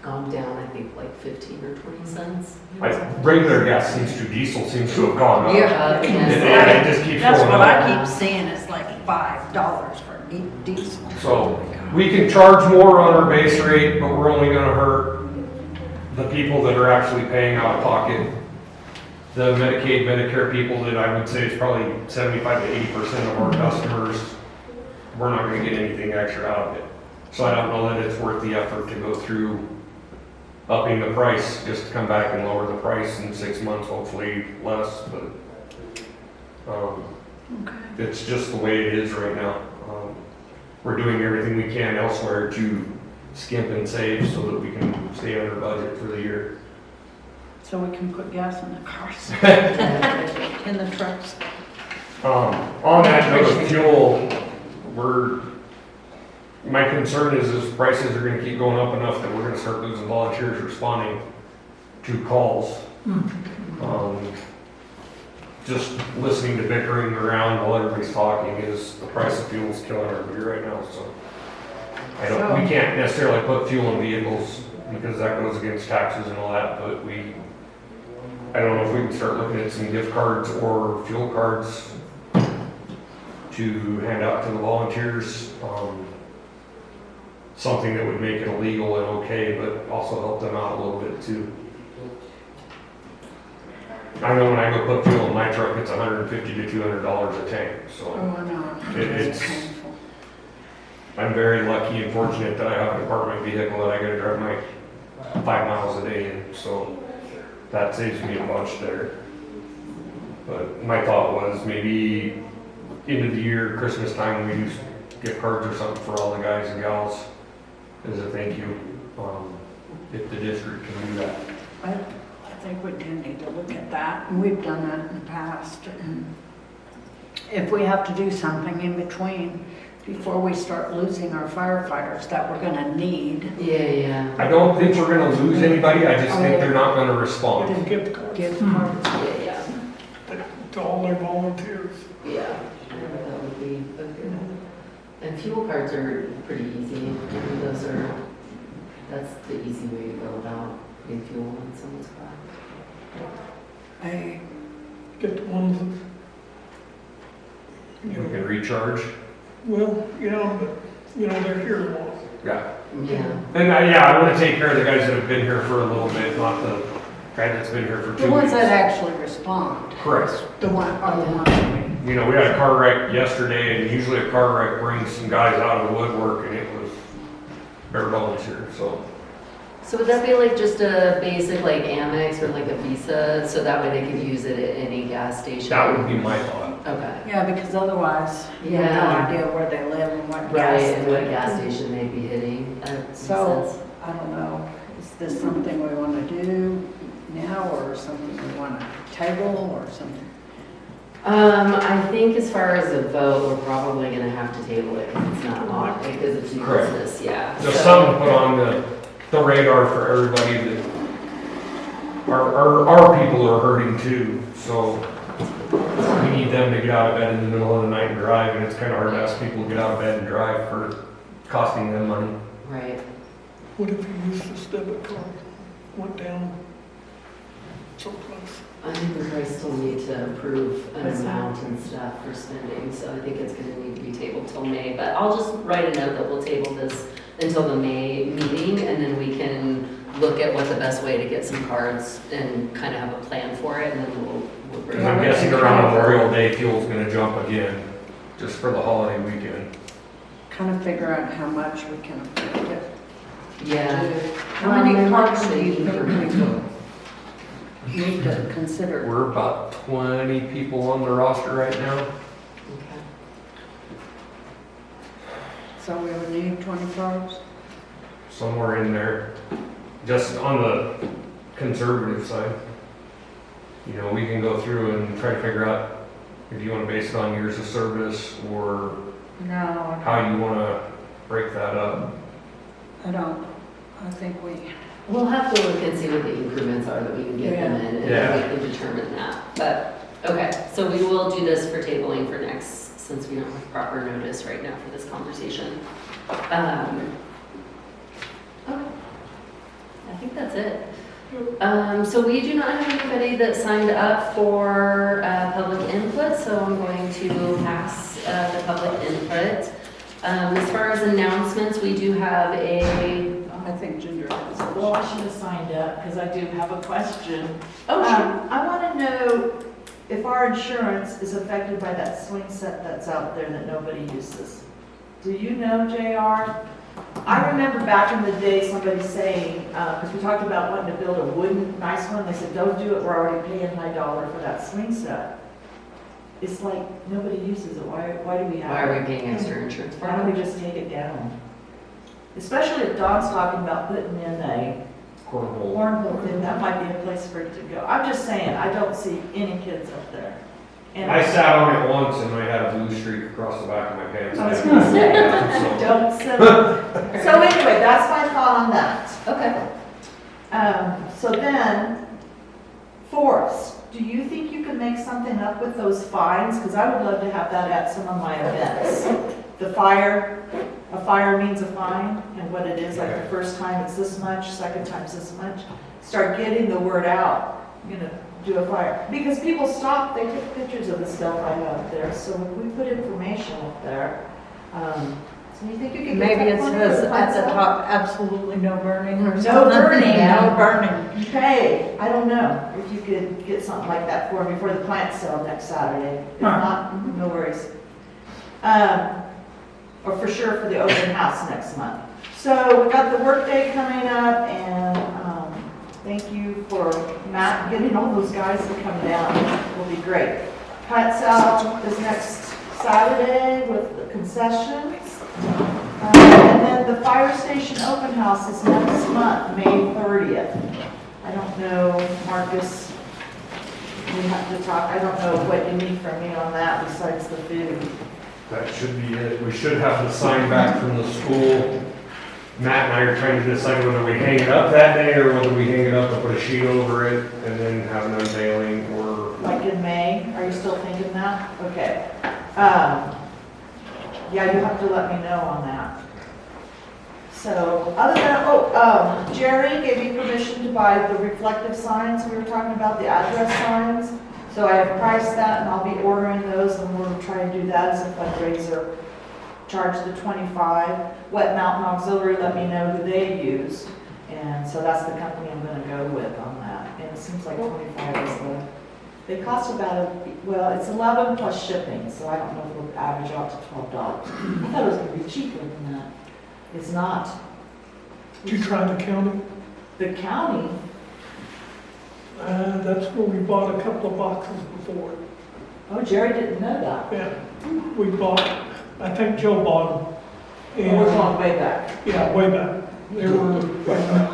gone down, I think, like 15 or 20 cents.
Regular gas seems to, diesel seems to have gone up.
Yeah.
It just keeps
that's
going
what
up.
I keep seeing, is like
$5 for diesel.
So we can charge more on our base rate, but we're only gonna hurt the people that are actually paying out of pocket. The Medicaid, Medicare people that I would say is probably 75 to 80% of our customers, we're not gonna get anything extra out of it. So I don't know that it's worth the effort to go through upping the price, just to come back and lower the price in 6 months, hopefully less, but, it's just the way it is right now. We're doing everything we can elsewhere to skimp and save so that we can stay under budget for the year.
So we can put gas in the cars, in the trucks.
On that note of fuel, my concern is prices are gonna keep going up enough that we're gonna start losing volunteers responding to calls. Just listening to bickering around while everybody's talking is the price of fuel is killing everybody right now, so. We can't necessarily put fuel in vehicles because that goes against taxes and all that, but I don't know if we can start looking at some gift cards or fuel cards to hand out to the volunteers. Something that would make it illegal and okay, but also help them out a little bit too. I know when I go put fuel in my truck, it's $150 to $200 a tank, so.
I know.
It's
painful.
I'm very lucky and fortunate that I have a department vehicle that I gotta drive my 5 miles a day in, so that saves me a bunch there. But my thought was maybe end of the year, Christmas time, we do gift cards or something for all the guys and gals as a thank you, if the district can do that.
I think we do need to look at that, and we've done that in the past. And if we have to do something in between, before we start losing our firefighters that we're gonna need.
Yeah.
I don't think we're gonna lose anybody, I just think they're not gonna respond.
And gift cards
Gift cards.
Yeah.
to all their volunteers.
Yeah, I think that would be a good. And fuel cards are pretty easy. That's the easy way to go about getting fuel in someone's car.
I get the ones that,
We can recharge.
well, but, they're here long.
Yeah.
Yeah.
And I wanna take care of the guys that have been here for a little bit, not the guy that's been here for 2 weeks.
The ones that actually respond.
Correct.
The ones we.
We had a car wreck yesterday, and usually a car wreck brings some guys out of the woodwork, and it was bare bones here, so.
So would that be like just a basic like Amex or like a Visa, so that way they could use it at any gas station?
That would be my thought.
Okay.
Yeah, because otherwise, you have
Yeah.
no idea where they live and what
Right,
gas.
and what gas station they'd be hitting. That makes
So,
sense.
I don't know, is this something we want to do now or something we want to table or something?
I think as far as a vote, we're probably gonna have to table it because it's not law, because it's new
Correct.
business, yeah.
Just
So-
something to put on the radar for everybody that our people are hurting too, so we need them to get out of bed in the middle of the night and drive, and it's kind of hard to ask people to get out of bed and drive for costing them money.
Right.
What if you use this debit card, went down someplace?
I think we probably still need to approve an amount and stuff for spending, so I think it's gonna need to be tabled till May. But I'll just write a note that we'll table this until the May meeting, and then we can look at what the best way to get some cards and kind of have a plan for it, and then we'll bring
Because I'm
it.
guessing around Memorial Day, fuel's gonna jump again, just for the holiday weekend.
Kind of figure out how much we can afford it.
Yeah.
How many
Well,
cards do
they
you
need
think
for-
we need to consider?
We're about 20 people on the roster right now.
Okay.
So we would need 20 cards?
Somewhere in there, just on the conservative side. We can go through and try to figure out if you want to base it on years of service or
No,
how you want to break that up.
I don't. I think we,
We'll have to look and see what the increments are that we can get them in, and
Yeah.
then we can determine that. But, okay, so we will do this for tabling for next, since we don't have proper notice right now for this conversation. Okay. I think that's it. So we do not have anybody that signed up for public input, so I'm going to pass the public input. As far as announcements, we do have
I think Ginger has.
Well, I should have signed up because I do have a question.
Oh,
I want to know if our insurance is affected by that swing set that's out there that nobody uses. Do you know, JR? I remember back in the day somebody saying, because we talked about wanting to build a wooden nice one, they said, don't do it, we're already paying high dollar for that swing set. It's like nobody uses it. Why do we have it?
why are we paying extra insurance for
Why don't
it?
we just take it down? Especially if Don's talking about putting in a
Cornhole.
cornhole thing, that might be a place for it to go. I'm just saying, I don't see any kids up there. And
I sat on it once and I had a blue streak across the back of my pants.
I was gonna say,
Yeah, so-
don't sit. So anyway, that's my thought on that.
Okay.
So then, Forrest, do you think you can make something up with those fines? Because I would love to have that at some of my events. A fire means a fine, and what it is, like the first time it's this much, second time's this much. Start getting the word out, do a fire. Because people stop, they take pictures of the stuff I have up there, so if we put information up there, so you think you could get
Maybe it
that one
says
for the
at the
fine
top, absolutely no burning or
No
something.
burning.
No burning.
Okay, I don't know if you could get something like that for me for the plant sale next Saturday. If not, no worries. Or for sure for the open house next month. So we've got the work day coming up, and thank you for Matt getting all those guys to come down. It will be great. Plant sale is next Saturday with the concessions. And then the fire station open house is next month, May 30th. I don't know, Marcus, we have to talk, I don't know what you need from me on that besides the food.
That should be it. We should have the sign back from the school. Matt and I are trying to decide whether we hang it up that day or whether we hang it up and put a sheet over it and then have an unveiling or.
Like in May, are you still thinking that? Okay. Yeah, you have to let me know on that. So, other than, Jerry gave me permission to buy the reflective signs, we were talking about, the address signs. So I have priced that and I'll be ordering those and we'll try and do that as a fundraiser. Charge the 25. Wet Mountain Auxiliary let me know who they use. And so that's the company I'm gonna go with on that. And it seems like 25 is they cost about, it's 11 plus shipping, so I don't know if it'll average out to $12. I thought it was gonna be cheaper than that. It's not.
Did you try the county?
The county,
That's where we bought a couple of boxes before.
oh, Jerry didn't know that.
Yeah, we bought, I think Joe bought them.
We're going way back.
Yeah, way back. They were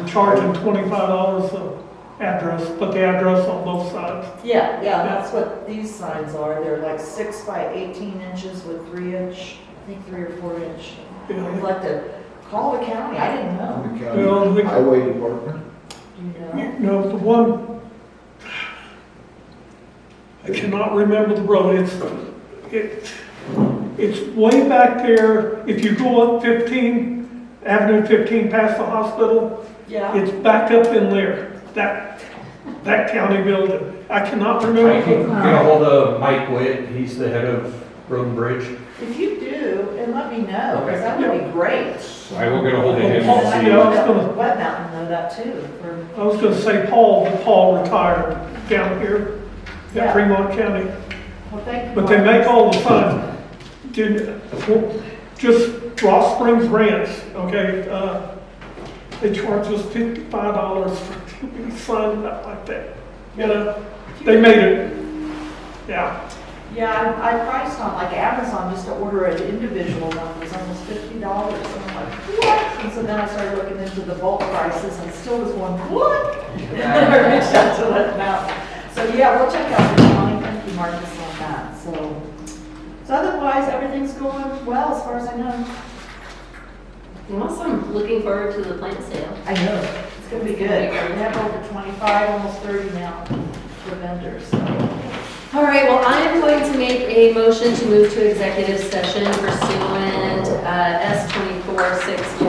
charging $25 a address, but the address on both sides.
Yeah, that's what these signs are. They're like 6 by 18 inches with 3-inch, I think 3 or 4 inch
Yeah.
reflective. Call the county, I didn't know.
The
Well,
county
the-
highway department,
You know?
No, the one, I cannot remember the road, it's way back there, if you go up 15, Avenue 15 past the hospital,
Yeah.
it's back up in there, that county building. I cannot
I
remember.
can get a hold of Mike Witt, he's the head of Road and Bridge.
If you do, and let me know, because that would be great.
I will get a hold of him
Yeah,
and
I was gonna-
Let Wet Mountain know that too. For,
I was gonna say Paul, but Paul retired down here
Yeah.
in Fremont County.
well, thank you.
But they make all the fun. Just Ross Springs Ranch, okay, they charge us $55 for a sign up like that. You know, they made it, yeah.
Yeah, I priced on like Amazon just to order an individual one, it was almost $50. And I'm like, what? And so then I started looking into the bulk prices and still was going, what? And then I reached out to let them out. So yeah, we'll check out the county, thank you Marcus on that, so. So otherwise, everything's going well as far as I know.
Awesome. Looking forward to the plant sale.
I know, it's gonna be good. We have over 25, almost 30 now for vendors, so.
All right, well, I am going to make a motion to move to executive session pursuant S 24-6